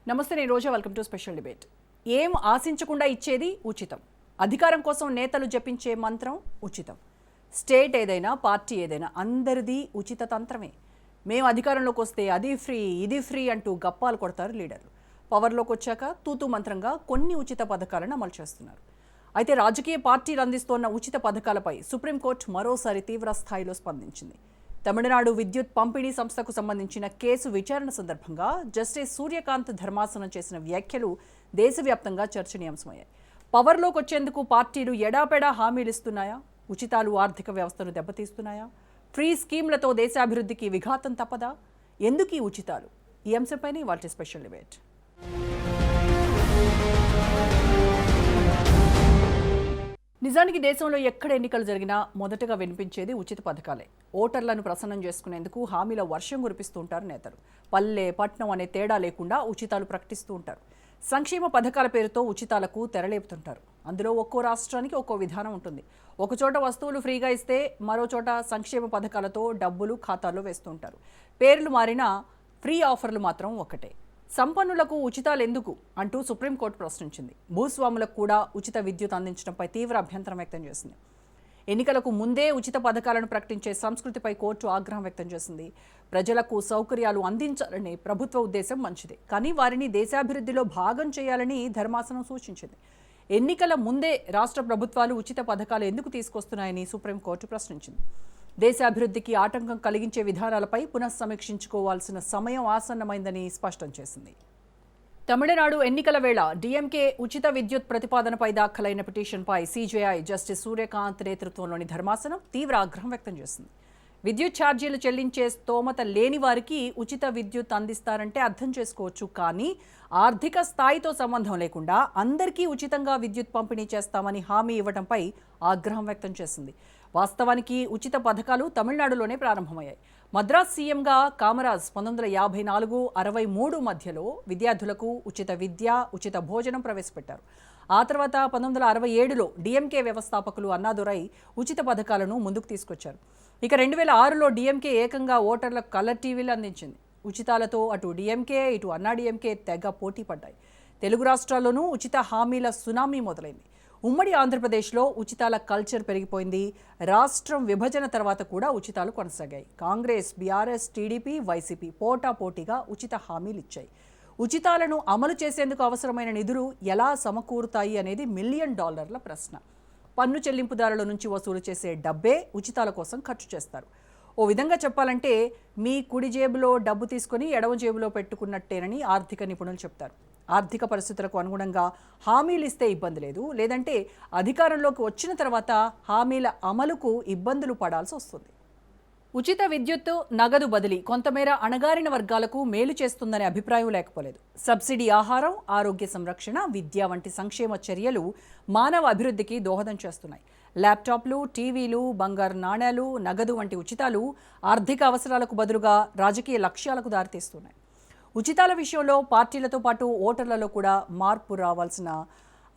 నమస్తే, నేను Roja. Welcome to special debate. ఏం ఆశించకుండా ఇచ్చేది ఉచితం. అధికారం కోసం నేతలు జపించే మంత్రం ఉచితం. స్టేట్ ఏదైనా, పార్టీ ఏదైనా అందరిది ఉచిత తంత్రమే. మేము అధికారంలోకి వస్తే అది ఫ్రీ, ఇది ఫ్రీ అంటూ గప్పాలు కొడతారు లీడర్లు. పవర్లోకి వచ్చాక తూతూ మంత్రంగా కొన్ని ఉచిత పథకాలను అమలు చేస్తున్నారు. అయితే రాజకీయ పార్టీలు అందిస్తోన్న ఉచిత పథకాలపై సుప్రీంకోర్టు మరోసారి తీవ్ర స్థాయిలో స్పందించింది. తమిళనాడు విద్యుత్ పంపిణీ సంస్థకు సంబంధించిన కేసు విచారణ సందర్భంగా జస్టిస్ సూర్యకాంత్ ధర్మాసనం చేసిన వ్యాఖ్యలు దేశవ్యాప్తంగా చర్చనీయాంశమయ్యాయి. పవర్లోకి వచ్చేందుకు పార్టీలు ఎడాపెడా హామీలు ఇస్తున్నాయా? ఉచితాలు ఆర్థిక వ్యవస్థను దెబ్బతీస్తున్నాయా? ఫ్రీ స్కీమ్లతో దేశాభివృద్ధికి విఘాతం తప్పదా? ఎందుకు ఈ ఉచితాలు? ఈ అంశంపైనే ఇవాల్టి స్పెషల్ డిబేట్. నిజానికి దేశంలో ఎక్కడ ఎన్నికలు జరిగినా మొదటగా వినిపించేది ఉచిత పథకాలే. ఓటర్లను ప్రసన్నం చేసుకునేందుకు హామీల వర్షం కురిపిస్తూ ఉంటారు నేతలు. పల్లె పట్నం అనే తేడా లేకుండా ఉచితాలు ప్రకటిస్తూ ఉంటారు. సంక్షేమ పథకాల పేరుతో ఉచితాలకు తెరలేపుతుంటారు. అందులో ఒక్కో రాష్ట్రానికి ఒక్కో విధానం ఉంటుంది. ఒకచోట వస్తువులు ఫ్రీగా ఇస్తే మరో చోట సంక్షేమ పథకాలతో డబ్బులు ఖాతాల్లో వేస్తూ ఉంటారు. పేర్లు మారినా ఫ్రీ ఆఫర్లు మాత్రం ఒకటే. సంపన్నులకు ఉచితాలు ఎందుకు అంటూ సుప్రీంకోర్టు ప్రశ్నించింది. భూస్వాములకు కూడా ఉచిత విద్యుత్ అందించడంపై తీవ్ర అభ్యంతరం వ్యక్తం చేసింది. ఎన్నికలకు ముందే ఉచిత పథకాలను ప్రకటించే సంస్కృతిపై కోర్టు ఆగ్రహం వ్యక్తం చేసింది. ప్రజలకు సౌకర్యాలు అందించాలని ప్రభుత్వ ఉద్దేశం మంచిదే, కానీ వారిని దేశాభివృద్ధిలో భాగం చేయాలని ధర్మాసనం సూచించింది. ఎన్నికల ముందే రాష్ట్ర ప్రభుత్వాలు ఉచిత పథకాలు ఎందుకు తీసుకొస్తున్నాయని సుప్రీంకోర్టు ప్రశ్నించింది. దేశాభివృద్ధికి ఆటంకం కలిగించే విధానాలపై పునఃసమీక్షించుకోవాల్సిన సమయం ఆసన్నమైందని స్పష్టం చేసింది. తమిళనాడు ఎన్నికల వేళ డీఎంకే ఉచిత విద్యుత్ ప్రతిపాదనపై దాఖలైన పిటిషన్పై సీజేఐ జస్టిస్ సూర్యకాంత్ నేతృత్వంలోని ధర్మాసనం తీవ్ర ఆగ్రహం వ్యక్తం చేసింది. విద్యుత్ ఛార్జీలు చెల్లించే స్తోమత లేని వారికి ఉచిత విద్యుత్ అందిస్తారంటే అర్థం చేసుకోవచ్చు, కానీ ఆర్థిక స్థాయితో సంబంధం లేకుండా అందరికీ ఉచితంగా విద్యుత్ పంపిణీ చేస్తామని హామీ ఇవ్వడంపై ఆగ్రహం వ్యక్తం చేసింది. వాస్తవానికి ఉచిత పథకాలు తమిళనాడులోనే ప్రారంభమయ్యాయి. మద్రాస్ సీఎంగా కామరాజ్ 1954-63 మధ్యలో విద్యార్థులకు ఉచిత విద్య, ఉచిత భోజనం ప్రవేశపెట్టారు. ఆ తర్వాత 1967లో డీఎంకే వ్యవస్థాపకులు అన్నాదురై ఉచిత పథకాలను ముందుకు తీసుకొచ్చారు. ఇక 2006లో డీఎంకే ఏకంగా ఓటర్లకు కలర్ టీవీలు అందించింది. ఉచితాలతో అటు డీఎంకే ఇటు అన్నా డీఎంకే తెగ పోటీ పడ్డాయి. తెలుగు రాష్ట్రాల్లోనూ ఉచిత హామీల సునామీ మొదలైంది. ఉమ్మడి ఆంధ్రప్రదేశ్లో ఉచితాల కల్చర్ పెరిగిపోయింది. రాష్ట్రం విభజన తర్వాత కూడా ఉచితాలు కొనసాగాయి. కాంగ్రెస్, బీఆర్ఎస్, టీడీపీ, వైసీపీ పోటాపోటీగా ఉచిత హామీలు ఇచ్చాయి. ఉచితాలను అమలు చేసేందుకు అవసరమైన నిధులు ఎలా సమకూరుతాయి అనేది $1 మిలియన్ ప్రశ్న. పన్ను చెల్లింపుదారుల నుంచి వసూలు చేసే డబ్బే ఉచితాల కోసం ఖర్చు చేస్తారు. ఓ విధంగా చెప్పాలంటే మీ కుడి జేబులో డబ్బు తీసుకొని ఎడమ జేబులో పెట్టుకున్నట్టేనని ఆర్థిక నిపుణులు చెప్తారు. ఆర్థిక పరిస్థితులకు అనుగుణంగా హామీలు ఇస్తే ఇబ్బంది లేదు, లేదంటే అధికారంలోకి వచ్చిన తర్వాత హామీల అమలుకు ఇబ్బందులు పడాల్సి వస్తుంది. ఉచిత విద్యుత్తు, నగదు బదిలీ కొంతమేర అణగారిన వర్గాలకు మేలు చేస్తుందనే అభిప్రాయం లేకపోలేదు. సబ్సిడీ ఆహారం, ఆరోగ్య సంరక్షణ, విద్య వంటి సంక్షేమ చర్యలు మానవ అభివృద్ధికి దోహదం చేస్తున్నాయి. ల్యాప్టాప్లు, టీవీలు, బంగారు నాణేలు, నగదు వంటి ఉచితాలు ఆర్థిక అవసరాలకు బదులుగా రాజకీయ లక్ష్యాలకు దారితీస్తున్నాయి. ఉచితాల విషయంలో పార్టీలతో పాటు ఓటర్లలో కూడా మార్పు రావాల్సిన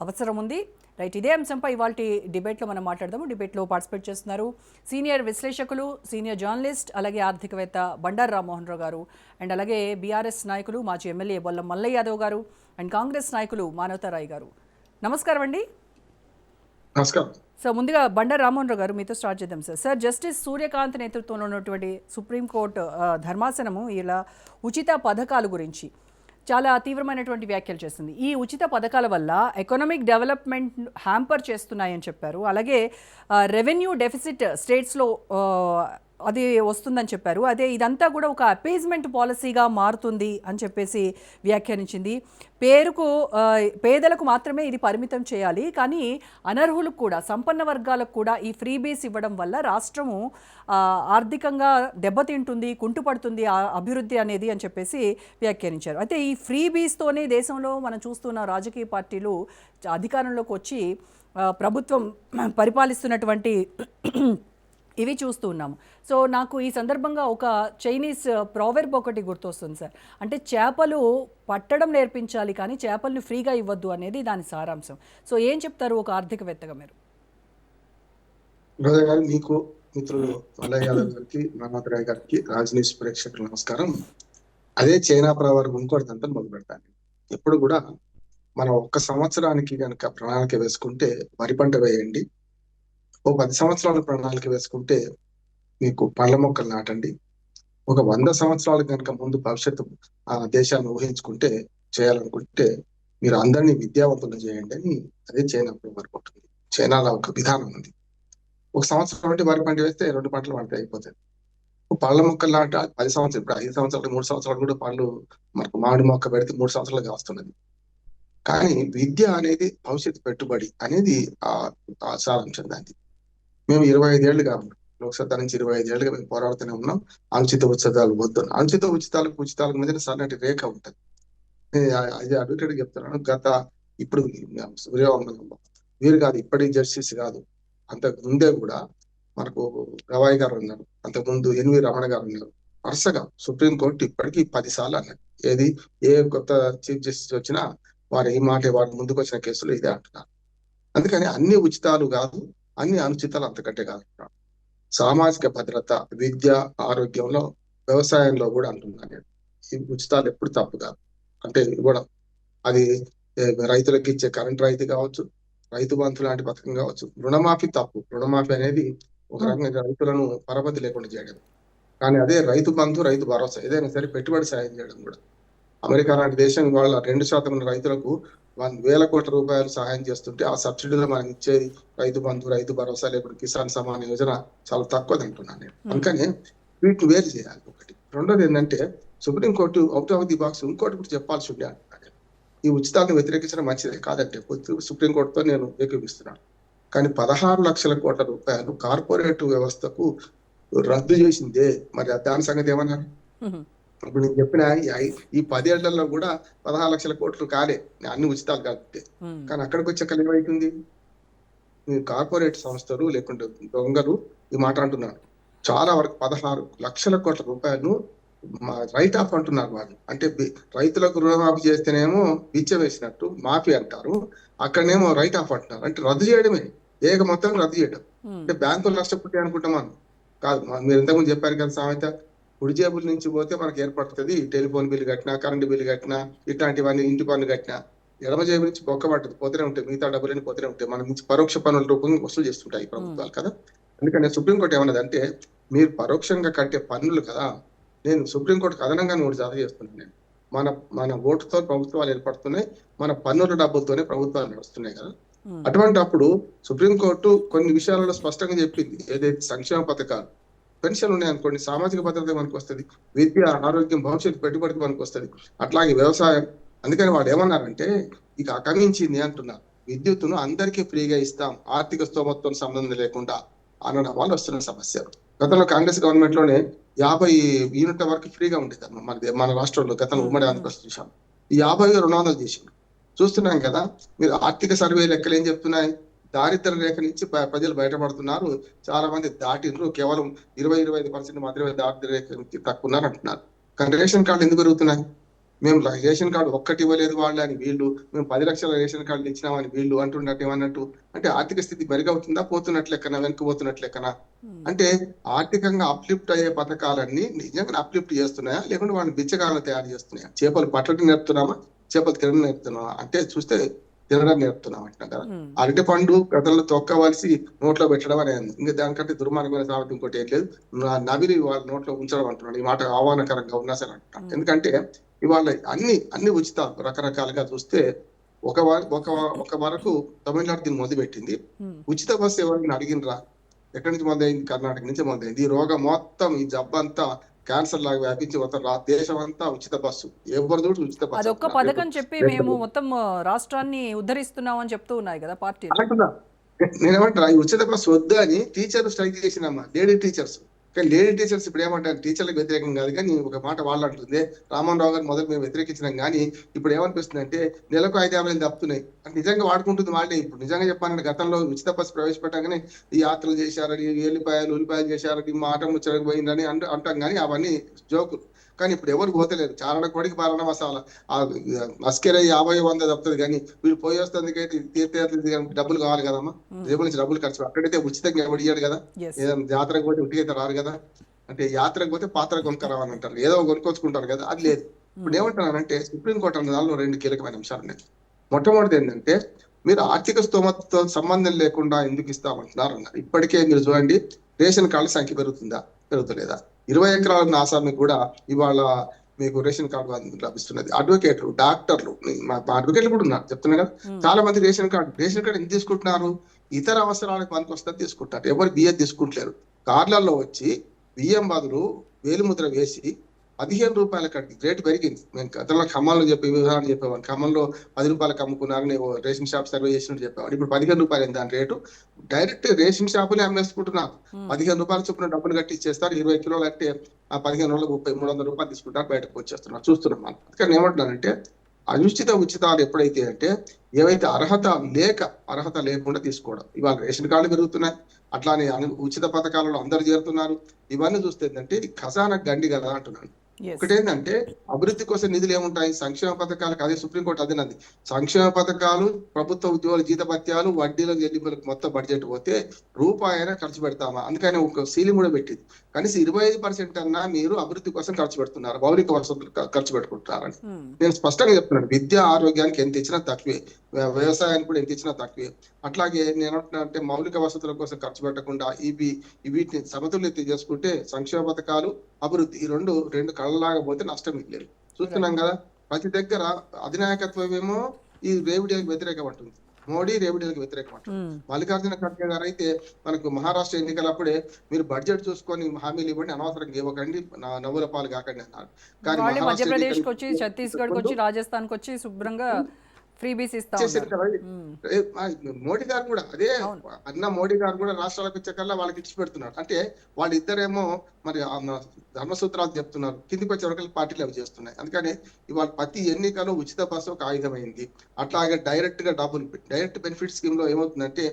అవసరం ఉంది. రైట్, ఇదే అంశంపై ఇవాళ డిబేట్లో మనం మాట్లాడదాము. డిబేట్లో పార్టిసిపేట్ చేస్తున్నారు సీనియర్ విశ్లేషకులు, సీనియర్ జర్నలిస్ట్, అలాగే ఆర్థికవేత్త బండారు రామ్మోహన్ రావు గారు, అండ్ అలాగే బీఆర్ఎస్ నాయకులు మాజీ ఎమ్మెల్యే బొల్లం మల్లయ్య యాదవ్ గారు, అండ్ కాంగ్రెస్ నాయకులు మానవతారాయ్ గారు. నమస్కారం అండి. నమస్కారం. సో ముందుగా బండారు రామ్మోహన్ రావు గారు, మీతో స్టార్ట్ చేద్దాం సార్. సార్, జస్టిస్ సూర్యకాంత్ నేతృత్వంలో ఉన్నటువంటి సుప్రీంకోర్టు ధర్మాసనము ఇలా ఉచిత పథకాల గురించి చాలా తీవ్రమైనటువంటి వ్యాఖ్యలు చేస్తుంది. ఈ ఉచిత పథకాల వల్ల ఎకనామిక్ డెవలప్మెంట్ హ్యాంపర్ చేస్తున్నాయని చెప్పారు. అలాగే రెవెన్యూ డెఫిసిట్ స్టేట్స్లో అది వస్తుందని చెప్పారు. అదే ఇదంతా కూడా ఒక అపేజ్మెంట్ పాలసీగా మారుతుంది అని చెప్పేసి వ్యాఖ్యానించింది. పేదలకు మాత్రమే ఇది పరిమితం చేయాలి, కానీ అనర్హులకు కూడా, సంపన్న వర్గాలకు కూడా ఈ ఫ్రీబీస్ ఇవ్వడం వల్ల రాష్ట్రము ఆర్థికంగా దెబ్బతింటుంది, కుంటుపడుతుంది అభివృద్ధి అనేది అని చెప్పేసి వ్యాఖ్యానించారు. అయితే ఈ ఫ్రీబీస్తోనే దేశంలో మనం చూస్తున్న రాజకీయ పార్టీలు అధికారంలోకి వచ్చి ప్రభుత్వం పరిపాలిస్తున్నటువంటి ఇవి చూస్తూ ఉన్నాము. సో నాకు ఈ సందర్భంగా ఒక చైనీస్ ప్రావెర్బ్ ఒకటి గుర్తొస్తుంది సార్. అంటే చేపలు పట్టడం నేర్పించాలి, కానీ చేపల్ని ఫ్రీగా ఇవ్వద్దు అనేది దాని సారాంశం. సో ఏం చెప్తారు ఒక ఆర్థికవేత్తగా మీరు? మీకు మిత్రులు మల్లయ్య యాదవ్ గారికి, మానవతారాయ్ గారికి, రాజనీష్ ప్రేక్షకులు నమస్కారం. అదే చైనా ప్రావెర్బ్ ఇంకోటి మొదలు పెడతాను. ఎప్పుడు కూడా మనం ఒక్క సంవత్సరానికి కనుక ప్రణాళిక వేసుకుంటే వరి పంట వేయండి. ఓ 10 సంవత్సరాల ప్రణాళిక వేసుకుంటే మీకు పళ్ళ మొక్కలు నాటండి. ఒక 100 సంవత్సరాలు కనుక ముందు భవిష్యత్తు దేశాన్ని ఊహించుకుంటే చేయాలనుకుంటే మీరు అందరినీ విద్యావంతులు చేయండి అని అదే చైనా వరకు ఉంటుంది. చైనాలో ఒక విధానం ఉంది. ఒక సంవత్సరం అంటే వరి పంట వేస్తే 2 పంటలు పంట అయిపోతాయి. పళ్ళ మొక్కలు నాట 10 సంవత్సరాలు, ఇప్పుడు 5 సంవత్సరాలు 3 సంవత్సరాలు కూడా పళ్ళు మనకు మామిడి మొక్క పెడితే 3 సంవత్సరాలుగా వస్తున్నది. కానీ విద్య అనేది భవిష్యత్తు పెట్టుబడి అనేది ఆ సారాంశం దాన్ని. మేము 25 ఏళ్లుగా లోక్సత్తా నుంచి 25 ఏళ్లుగా మేము పోరాడుతూనే ఉన్నాం. అనుచిత ఉచితాలు వద్దు. అనుచిత ఉచితాలకు మధ్య సన్నటి రేఖ ఉంటుంది. అది అడ్వకేట్ చెప్తున్నాను. ఇప్పుడు వీరు కాదు, ఇప్పటి జస్టిస్ కాదు, అంతకు ముందే కూడా మనకు గవాయి గారు ఉన్నారు, అంతకుముందు ఎన్వి రమణ గారు ఉన్నారు. వరుసగా సుప్రీంకోర్టు ఇప్పటికీ 10 సార్లు అన్నారు. ఏది ఏ కొత్త చీఫ్ జస్టిస్ వచ్చినా వారు ఈ మాట వారు ముందుకు వచ్చిన కేసులు ఇదే అంటున్నారు. అందుకని అన్ని ఉచితాలు కాదు, అన్ని అనుచితాలు అంతకంటే కాదు. సామాజిక భద్రత, విద్య, ఆరోగ్యంలో, వ్యవసాయంలో కూడా అంటున్నాను నేను. ఈ ఉచితాలు ఎప్పుడు తప్పు కాదు. అంటే ఇవ్వడం, అది రైతులకు ఇచ్చే కరెంట్ రైతు కావచ్చు, రైతు బంధు లాంటి పథకం కావచ్చు. రుణమాఫీ తప్పు. రుణమాఫీ అనేది ఒక రకంగా రైతులను పరపతి లేకుండా చేయడం. కానీ అదే రైతు బంధు, రైతు భరోసా ఏదైనా సరే పెట్టుబడి సాయం చేయడం కూడా. అమెరికా లాంటి దేశం వాళ్ళ 2% రైతులకు 1,000 కోట్ల రూపాయలు సహాయం చేస్తుంటే ఆ సబ్సిడీలో మనం ఇచ్చేది రైతు బంధు, రైతు భరోసా, లేకపోతే కిసాన్ సమాన్ యోజన చాలా తక్కువది అంటున్నాను నేను. అందుకని వీటిని వేరు చేయాలి. ఒకటి. రెండోది ఏంటంటే supreme court out of the box ఇంకోటి కూడా చెప్పాల్సి ఉండే అంటున్నాను. ఈ ఉచితాలను వ్యతిరేకించడం మంచిదే కాదంటే సుప్రీంకోర్టుతో నేను ఏకీపిస్తున్నాను. కానీ 16 లక్షల కోట్ల రూపాయలు కార్పొరేట్ వ్యవస్థకు రద్దు చేసిందే. మరి దాని సంగతి ఏమన్నారు? ఇప్పుడు నేను చెప్పిన ఈ 10 ఏళ్లలో కూడా 16 లక్షల కోట్లు కాలే అన్ని ఉచితాలు కాబట్టి. కానీ అక్కడికి వచ్చాక ఏమైతుంది? కార్పొరేట్ సంస్థలు లేకుంటే దొంగలు ఈ మాట అంటున్నారు. చాలా వరకు 16 లక్షల కోట్ల రూపాయలు రైట్ ఆఫ్ అంటున్నారు వాళ్ళు. అంటే రైతులకు రుణమాఫీ చేస్తేనేమో బిచ్చ వేసినట్టు మాఫీ అంటారు, అక్కడనేమో రైట్ ఆఫ్ అంటున్నారు. అంటే రద్దు చేయడమే, ఏక మొత్తం రద్దు చేయడం. అంటే బ్యాంకులు నష్టపోతాయి అనుకుంటాం కాదు. మీరు ఇంతకుముందు చెప్పారు కదా సామెత, కుడి జేబుల నుంచి పోతే మనకు ఏర్పడుతుంది టెలిఫోన్ బిల్లు కట్టినా, కరెంటు బిల్లు కట్టినా, ఇట్లాంటివన్నీ ఇంటి పన్ను కట్టినా. ఎడమ జేబు నుంచి బొక్క పట్టదు, పోతూనే ఉంటాయి, మిగతా డబ్బులని పోతూనే ఉంటాయి. మన నుంచి పరోక్ష పన్నుల రూపంగా వసూలు చేస్తుంటాయి ప్రభుత్వాలు కదా. అందుకని సుప్రీంకోర్టు ఏమన్నది అంటే, మీరు పరోక్షంగా కట్టే పన్నులు కదా, నేను సుప్రీంకోర్టుకు అదనంగా 3 జారీ చేస్తున్నాను. నేను మన ఓటుతో ప్రభుత్వాలు ఏర్పడుతున్నాయి, మన పన్నుల డబ్బులతోనే ప్రభుత్వాలు నడుస్తున్నాయి కదా. అటువంటి అప్పుడు సుప్రీంకోర్టు కొన్ని విషయాలలో స్పష్టంగా చెప్పింది. ఏదైతే సంక్షేమ పథకాలు, పెన్షన్ ఉన్నాయి అనుకోండి, సామాజిక భద్రత మనకు వస్తుంది, విద్య, ఆరోగ్యం, భవిష్యత్తు పెట్టుబడికి మనకు వస్తుంది, అట్లాగే వ్యవసాయం. అందుకని వాళ్ళు ఏమన్నారంటే ఇక అకమించింది అంటున్నారు. విద్యుత్తును అందరికీ ఫ్రీగా ఇస్తాం, ఆర్థిక స్తోమతతో సంబంధం లేకుండా అనడం వల్ల వస్తున్న సమస్య. గతంలో కాంగ్రెస్ గవర్నమెంట్ లోనే 50 యూనిట్ల వరకు ఫ్రీగా ఉండేది మన రాష్ట్రంలో. గతంలో ఉమ్మడి ఆంధ్రప్రదేశ్ చూసాం. ఈ 50 200 చేసింది. చూస్తున్నాం కదా. మీరు ఆర్థిక సర్వే లెక్కలు ఏం చెప్తున్నాయి? దారిద్ర్య రేఖ నుంచి ప్రజలు బయటపడుతున్నారు, చాలా మంది దాటిండ్రు, కేవలం 20-25% మాత్రమే దారిద్ర్య రేఖ నుంచి తక్కువ ఉన్నారు అంటున్నారు. కానీ రేషన్ కార్డులు ఎందుకు పెరుగుతున్నాయి? మేము రేషన్ కార్డు ఒక్కటి ఇవ్వలేదు వాళ్ళు అని వీళ్ళు, మేము 10 లక్షల రేషన్ కార్డులు ఇచ్చినామని వీళ్ళు అంటున్నట్టు. ఏమన్నట్టు అంటే ఆర్థిక స్థితి మెరుగవుతుందా, పోతున్నట్లు లెక్కన, వెనుకపోతున్నట్లు లెక్కన? అంటే ఆర్థికంగా అప్లిఫ్ట్ అయ్యే పథకాలన్నీ నిజంగా అప్లిఫ్ట్ చేస్తున్నాయా, లేకుంటే వాళ్ళని బిచ్చగాలను తయారు చేస్తున్నాయా? చేపలు పట్టడం నేర్పుతున్నామా, చేపలు తినడం నేర్పుతున్నామా? అంటే చూస్తే తినడం నేర్పుతున్నాం అంటున్నా కదా. అరటి పండు గతంలో తొక్కవలసి నోట్లో పెట్టడం అనేది, ఇంకా దానికంటే దుర్మార్గమైన సామెత ఇంకోటి ఏం లేదు. నవిలి వాళ్ళ నోట్లో ఉంచడం అంటున్నాడు. ఈ మాట ఆహ్వానకరంగా ఉన్నా సరే అంటున్నాను. ఎందుకంటే ఇవాళ అన్ని ఉచితాలు రకరకాలుగా చూస్తే ఒక వరకు తమిళనాడు దీన్ని మొదలుపెట్టింది. ఉచిత బస్సు ఎవరిని అడిగినరా? ఎక్కడి నుంచి మొదలైంది? కర్ణాటక నుంచి మొదలైంది. ఈ రోగం మొత్తం, ఈ జబ్బంతా క్యాన్సర్ లాగా వ్యాపించి మొత్తం దేశం అంతా ఉచిత బస్సు, ఎవరు చూడు ఉచిత బస్సు. అదొక్క పథకం చెప్పి మేము మొత్తం రాష్ట్రాన్ని ఉద్ధరిస్తున్నాం అని చెప్తూ ఉన్నాయి కదా పార్టీ. నేనేమంటా, ఈ ఉచిత బస్సు వద్దు అని టీచర్లు స్ట్రైక్ చేసినమ్మా, లేడీ టీచర్స్. కానీ లేడీ టీచర్స్ ఇప్పుడు ఏమంటారు? టీచర్లకు వ్యతిరేకం కాదు, కానీ ఒక మాట వాళ్ళు అంటుంది. రామ్మోహన్ రావు గారు మొదలు మేము వ్యతిరేకించినాం, కానీ ఇప్పుడు ఏమనిపిస్తుంది అంటే నెలకు 5-50 తప్పుతున్నాయి అంటే నిజంగా వాడుకుంటుంది వాళ్ళే. ఇప్పుడు నిజంగా చెప్పాలంటే గతంలో ఉచిత బస్సు ప్రవేశపెట్టగానే ఈ యాత్రలు చేశారని, ఉల్లిపాయలు చేశారని, మాట ముచ్చరకు పోయిందని అంటాం, కానీ అవన్నీ జోకులు. కానీ ఇప్పుడు ఎవరు పోతలేరు. చారణ కోడికి పాలన మసాలా, అస్కెర 50-100 తప్పుతుంది, కానీ వీళ్ళు పోయి వస్తుందికైతే తీర్థయాత్ర డబ్బులు కావాలి కదమ్మా. జేబుల నుంచి డబ్బులు ఖర్చు. అక్కడైతే ఉచితంగా ఎవరు ఇయ్యాడు కదా. ఏదైనా జాతరకు పోతే ఉట్టికైతే రారు కదా. అంటే యాత్రకు పోతే పాత్ర కొనుక్కరావని అంటారు, ఏదో కొనుక్కొచ్చుకుంటారు కదా, అది లేదు. ఇప్పుడు ఏమంటున్నానంటే సుప్రీంకోర్టు అన్న దానిలో 2 కీలకమైన అంశాలు ఉన్నాయి. మొట్టమొదటిది ఏంటంటే మీరు ఆర్థిక స్తోమతతో సంబంధం లేకుండా ఎందుకు ఇస్తామంటున్నారు అన్నారు. ఇప్పటికే మీరు చూడండి, రేషన్ కార్డు సంఖ్య పెరుగుతుందా, పెరుగుతలేదా? 20 ఎకరాల ఉన్న ఆసామికి కూడా ఇవాళ మీకు రేషన్ కార్డు లభిస్తున్నది. అడ్వకేట్లు, డాక్టర్లు, మా అడ్వకేట్లు కూడా ఉన్నారు, చెప్తున్నా కదా. చాలా మంది రేషన్ కార్డు ఎందుకు తీసుకుంటున్నారు? ఇతర అవసరాలకు మనకు వస్తే తీసుకుంటారు. ఎవరు బియ్యం తీసుకుంటలేరు. కార్లలో వచ్చి బియ్యం బదులు వేలిముద్ర వేసి 15 రూపాయల కట్టి రేటు పెరిగింది. మేము గతంలో ఖమ్మంలో వివరాలు చెప్పేవాడిని. ఖమ్మంలో 10 రూపాయలకు అమ్ముకున్నారు, నేను రేషన్ షాప్ సర్వే చేసినట్టు చెప్పేవాడు. ఇప్పుడు 15 రూపాయలు దాని రేటు. డైరెక్ట్ రేషన్ షాపులే అమ్మేసుకుంటున్నారు. 15 రూపాయల చొప్పున డబ్బులు కట్టి ఇచ్చేస్తారు. 20 కిలోలు అంటే ఆ 15 రోజులకు 300 రూపాయలు తీసుకుంటారు, బయటకు వచ్చేస్తున్నారు, చూస్తున్నాం మనం. అందుకని ఏమంటున్నానంటే ఉచితాలు ఎప్పుడైతే అంటే ఏవైతే అర్హత లేకుండా తీసుకోవడం. ఇవాళ రేషన్ కార్డులు పెరుగుతున్నాయి, అట్లానే ఉచిత పథకాలలో అందరు చేరుతున్నారు. ఇవన్నీ చూస్తే ఏంటంటే ఇది ఖజానా గండి కదా అంటున్నాను. ఒకటేంటంటే అభివృద్ధి కోసం నిధులు ఏముంటాయి? సంక్షేమ పథకాలకు అదే సుప్రీంకోర్టు అదేనంది. సంక్షేమ పథకాలు, ప్రభుత్వ ఉద్యోగుల జీతభత్యాలు, వడ్డీల చెల్లింపులకు మొత్తం బడ్జెట్ పోతే రూపాయైనా ఖర్చు పెడతామా? అందుకని ఒక సీలింగ్ కూడా పెట్టింది. కనీసం 25% అన్నా మీరు అభివృద్ధి కోసం ఖర్చు పెడుతున్నారు, మౌలిక వసతులు ఖర్చు పెట్టుకుంటారని నేను స్పష్టంగా చెప్తున్నాను. విద్య, ఆరోగ్యానికి ఎంత ఇచ్చినా తక్కువే, వ్యవసాయానికి కూడా ఎంత ఇచ్చినా తక్కువే. అట్లాగే నేను అంటే మౌలిక వసతుల కోసం ఖర్చు పెట్టకుండా వీటిని సమతుల్యత చేసుకుంటే సంక్షేమ పథకాలు, అభివృద్ధి ఈ రెండు కళ్ళలాగా పోతే నష్టం లేదు. చూస్తున్నాం కదా, ప్రతి దగ్గర అధినాయకత్వం ఏమో ఈ రేవిడికి వ్యతిరేకం అంటుంది, మోడీ రేవిడికి వ్యతిరేకం అంటుంది. మల్లికార్జున ఖర్గే గారు అయితే మనకు మహారాష్ట్ర ఎన్నికలప్పుడే మీరు బడ్జెట్ చూసుకొని హామీలు ఇవ్వండి, అనవసరంగా ఇవ్వకండి, నవ్వుల పాలు కాకండి అన్నారు. కానీ మధ్యప్రదేశ్ వచ్చి, ఛత్తీస్గఢ్ వచ్చి, రాజస్థాన్ వచ్చి శుభ్రంగా ఫ్రీబీస్ ఇస్తారు కదా. మోడీ గారు కూడా అదే మోడీ గారు కూడా రాష్ట్రాలకు వచ్చేకల్లా వాళ్ళకి ఇచ్చి పెడుతున్నారు. అంటే వాళ్ళిద్దరేమో మరి ధర్మసూత్రాలు చెప్తున్నారు, కిందికి వచ్చే వరకు పార్టీలు అవి చేస్తున్నాయి. అందుకని ఇవాళ ప్రతి ఎన్నికలో ఉచిత బస్సు ఒక ఆయుధమైంది. అట్లాగే డైరెక్ట్ బెనిఫిట్ స్కీమ్ లో ఏమవుతుందంటే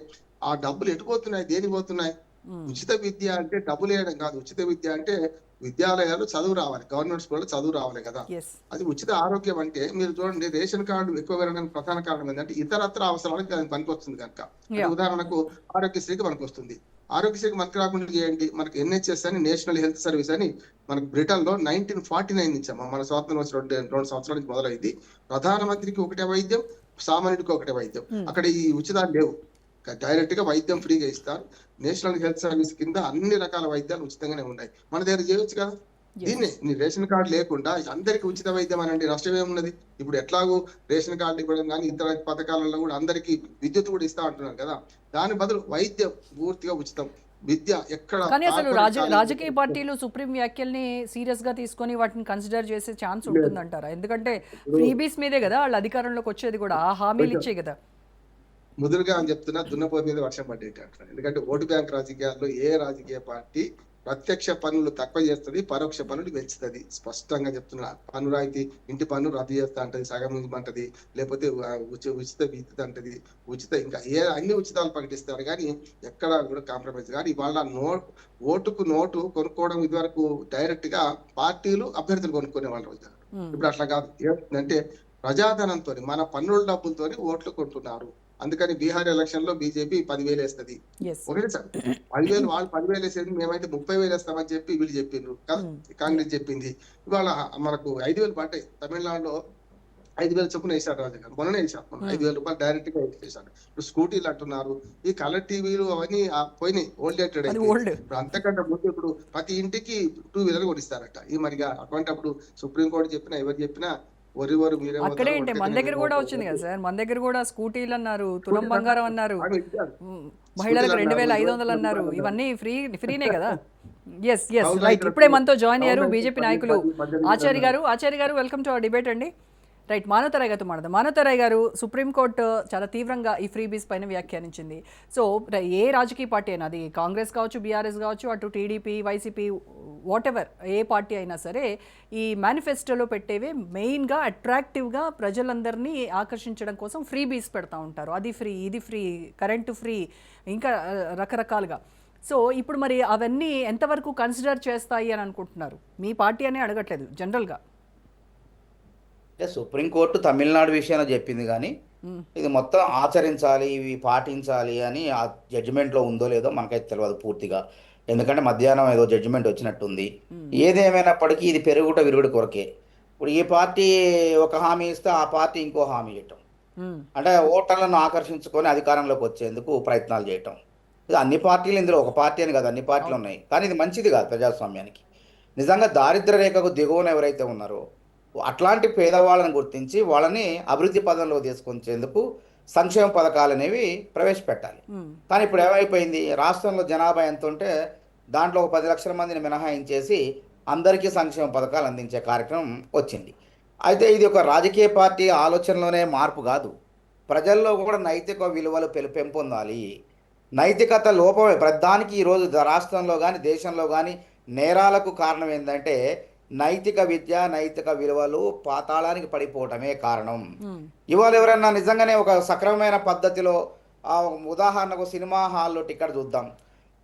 ఆ డబ్బులు ఎటు పోతున్నాయి, దేనికి పోతున్నాయి? ఉచిత విద్య అంటే డబ్బులు వేయడం కాదు. ఉచిత విద్య అంటే విద్యాలయాలు చదువు రావాలి, గవర్నమెంట్ స్కూల్లో చదువు రావాలి కదా. అది ఉచిత ఆరోగ్యం అంటే మీరు చూడండి, రేషన్ కార్డు ఎక్కువ పెరగడానికి ప్రధాన కారణం ఏంటంటే ఇతరత్ర అవసరాలకు అది పనికొస్తుంది కనుక. ఉదాహరణకు ఆరోగ్యశ్రీకి పనికొస్తుంది. ఆరోగ్యశ్రీకి మనకు రాకుండా చేయండి. మనకు NHS అని, నేషనల్ హెల్త్ సర్వీస్ అని మనకు బ్రిటన్ లో 1949 నుంచి మన స్వాతంత్రం వచ్చి 2 సంవత్సరాల నుంచి మొదలైంది. ప్రధానమంత్రికి ఒకటే వైద్యం, సామాన్యుడికి ఒకటే వైద్యం. అక్కడ ఈ ఉచితాలు లేవు, డైరెక్ట్ గా వైద్యం ఫ్రీగా ఇస్తారు. నేషనల్ హెల్త్ సర్వీస్ కింద అన్ని రకాల వైద్యాలు ఉచితంగానే ఉన్నాయి. మన దగ్గర చేయొచ్చు కదా. దీన్ని రేషన్ కార్డు లేకుండా అందరికి ఉచిత వైద్యం అనండి, నష్టం ఏమున్నది? ఇప్పుడు ఎట్లాగూ రేషన్ కార్డు ఇవ్వడం కానీ ఇతర పథకాలలో కూడా అందరికి విద్యుత్ కూడా ఇస్తా అంటున్నారు కదా. దాని బదులు వైద్యం పూర్తిగా ఉచితం, విద్య ఎక్కడ. కానీ అసలు రాజకీయ పార్టీలు సుప్రీం వ్యాఖ్యల్ని సీరియస్ గా తీసుకొని వాటిని కన్సిడర్ చేసే ఛాన్స్ ఉంటుందంటారా? ఎందుకంటే ఫ్రీబీస్ మీదే కదా వాళ్ళు అధికారంలోకి వచ్చేది, కూడా ఆ హామీలు ఇచ్చే కదా. ముదురుగా అని చెప్తున్నా, దున్నపోతు మీద వర్షం పడేట. ఎందుకంటే ఓటు బ్యాంక్ రాజకీయాల్లో ఏ రాజకీయ పార్టీ ప్రత్యక్ష పన్నులు తక్కువ చేస్తుంది, పరోక్ష పన్నులు పెంచుతుంది. స్పష్టంగా చెప్తున్నా. పన్ను రాయితీ, ఇంటి పన్ను రద్దు చేస్తా అంటది, సగం ఇవ్వమంటది, లేకపోతే ఉచిత విద్యుత్ అంటది, ఇంకా అన్ని ఉచితాలు ప్రకటిస్తారు. కానీ ఎక్కడ కూడా కాంప్రమైజ్. కానీ ఇవాళ ఓటుకు నోటు కొనుక్కోవడం ఇదివరకు డైరెక్ట్ గా పార్టీలు అభ్యర్థులు కొనుక్కునే వాళ్ళు. ఇప్పుడు అట్లా కాదు. ఏమంటే ప్రజాధనంతో, మన పన్నుల డబ్బులతో ఓట్లు కొంటున్నారు. అందుకని బీహార్ ఎలక్షన్ లో బీజేపీ 10,000 వేస్తుంది. ఒకటే సార్ 10,000, వాళ్ళు 10,000 వేసేది, మేమైతే 30,000 వేస్తామని చెప్పి వీళ్ళు చెప్పిండ్రు, కాంగ్రెస్ చెప్పింది. ఇవాళ మనకు 5,000 పడ్డాయి. తమిళనాడులో 5,000 చొప్పున వేసాడు రాజు గారు, మొన్ననే వేసాడు. 5,000 రూపాయలు డైరెక్ట్ గా వేసాడు. ఇప్పుడు స్కూటీలు అంటున్నారు, ఈ కలర్ టీవీలు అవన్నీ పోయినాయి, ఓల్డేటెడ్ అయితే. ఇప్పుడు అంతకంటే ముందు ఇప్పుడు ప్రతి ఇంటికి 2 వీలర్ కొనిస్తారట. ఈ మరిగా అటువంటి అప్పుడు సుప్రీంకోర్టు చెప్పినా, ఎవరు చెప్పినా అక్కడేంటి మన దగ్గర కూడా వచ్చింది కదా సార్. మన దగ్గర కూడా స్కూటీలు అన్నారు, తులం బంగారం అన్నారు, మహిళలకు 2,500 అన్నారు. ఇవన్నీ ఫ్రీనే కదా. Yes right. ఇప్పుడే మనతో జాయిన్ అయ్యారు బీజేపీ నాయకులు ఆచార్య గారు. వెల్కమ్ టు అవర్ డిబేట్ అండి. రైట్, మానవతరాయ్ గారితో మాట్లాడదాం. మానవతరాయ్ గారు, సుప్రీంకోర్టు చాలా తీవ్రంగా ఈ ఫ్రీబీస్ పైన వ్యాఖ్యానించింది. సో ఏ రాజకీయ పార్టీ అయినా, అది కాంగ్రెస్ కావచ్చు, బీఆర్ఎస్ కావచ్చు, అటు TDP, YCP, what ever A party అయినా సరే, ఈ మేనిఫెస్టోలో పెట్టేవి మెయిన్గా అట్రాక్టివ్గా ప్రజలందరినీ ఆకర్షించడం కోసం ఫ్రీబీస్ పెడతా ఉంటారు. అది ఫ్రీ, ఇది ఫ్రీ, కరెంటు ఫ్రీ, ఇంకా రకరకాలుగా. సో ఇప్పుడు మరి అవన్నీ ఎంతవరకు కన్సిడర్ చేస్తాయి అని అనుకుంటున్నారు? మీ పార్టీ అనే అడగట్లేదు, జనరల్గా. సుప్రీంకోర్టు తమిళనాడు విషయంలో చెప్పింది, కానీ ఇది మొత్తం ఆచరించాలి, ఇవి పాటించాలి అని ఆ జడ్జిమెంట్లో ఉందో లేదో మనకైతే తెలియదు పూర్తిగా. ఎందుకంటే మధ్యాహ్నం ఏదో జడ్జిమెంట్ వచ్చినట్టుంది. ఏదేమైనప్పటికీ ఇది పెరుగుట విరుగుడు కొరకే. ఇప్పుడు ఈ పార్టీ ఒక హామీ ఇస్తే ఆ పార్టీ ఇంకో హామీ ఇవ్వటం, ఉమ్, అంటే ఓటర్లను ఆకర్షించుకొని అధికారంలోకి వచ్చేందుకు ప్రయత్నాలు చేయటం. ఇది అన్ని పార్టీలు, ఇందులో ఒక పార్టీ అని కాదు, అన్ని పార్టీలు అవును. ఉన్నాయి. కానీ ఇది మంచిది కాదు ప్రజాస్వామ్యానికి. నిజంగా దారిద్ర్య రేఖకు దిగువన ఎవరైతే ఉన్నారో అట్లాంటి పేదవాళ్ళని గుర్తించి వాళ్ళని అభివృద్ధి పదంలో తీసుకొచ్చేందుకు సంక్షేమ పథకాలు అనేవి ప్రవేశపెట్టాలి. ఉమ్, కానీ ఇప్పుడు ఏమైపోయింది, రాష్ట్రంలో జనాభా ఎంత ఉంటే దాంట్లో ఒక 10 లక్షల మందిని మినహాయించేసి అందరికీ సంక్షేమ పథకాలు అందించే కార్యక్రమం వచ్చింది. అయితే ఇది ఒక రాజకీయ పార్టీ ఆలోచనలోనే మార్పు కాదు, ప్రజల్లో కూడా నైతిక విలువలు పెంపొందాలి. నైతికత లోపమే ప్రధానికి ఈరోజు రాష్ట్రంలో కానీ దేశంలో కానీ నేరాలకు కారణం ఏంటంటే నైతిక విద్య, నైతిక విలువలు పాతాళానికి పడిపోవటమే కారణం. ఉమ్, ఇవాళ ఎవరన్నా నిజంగానే ఒక సక్రమమైన పద్ధతిలో ఉదాహరణకు సినిమా హాల్లో టికెట్ చూద్దాం,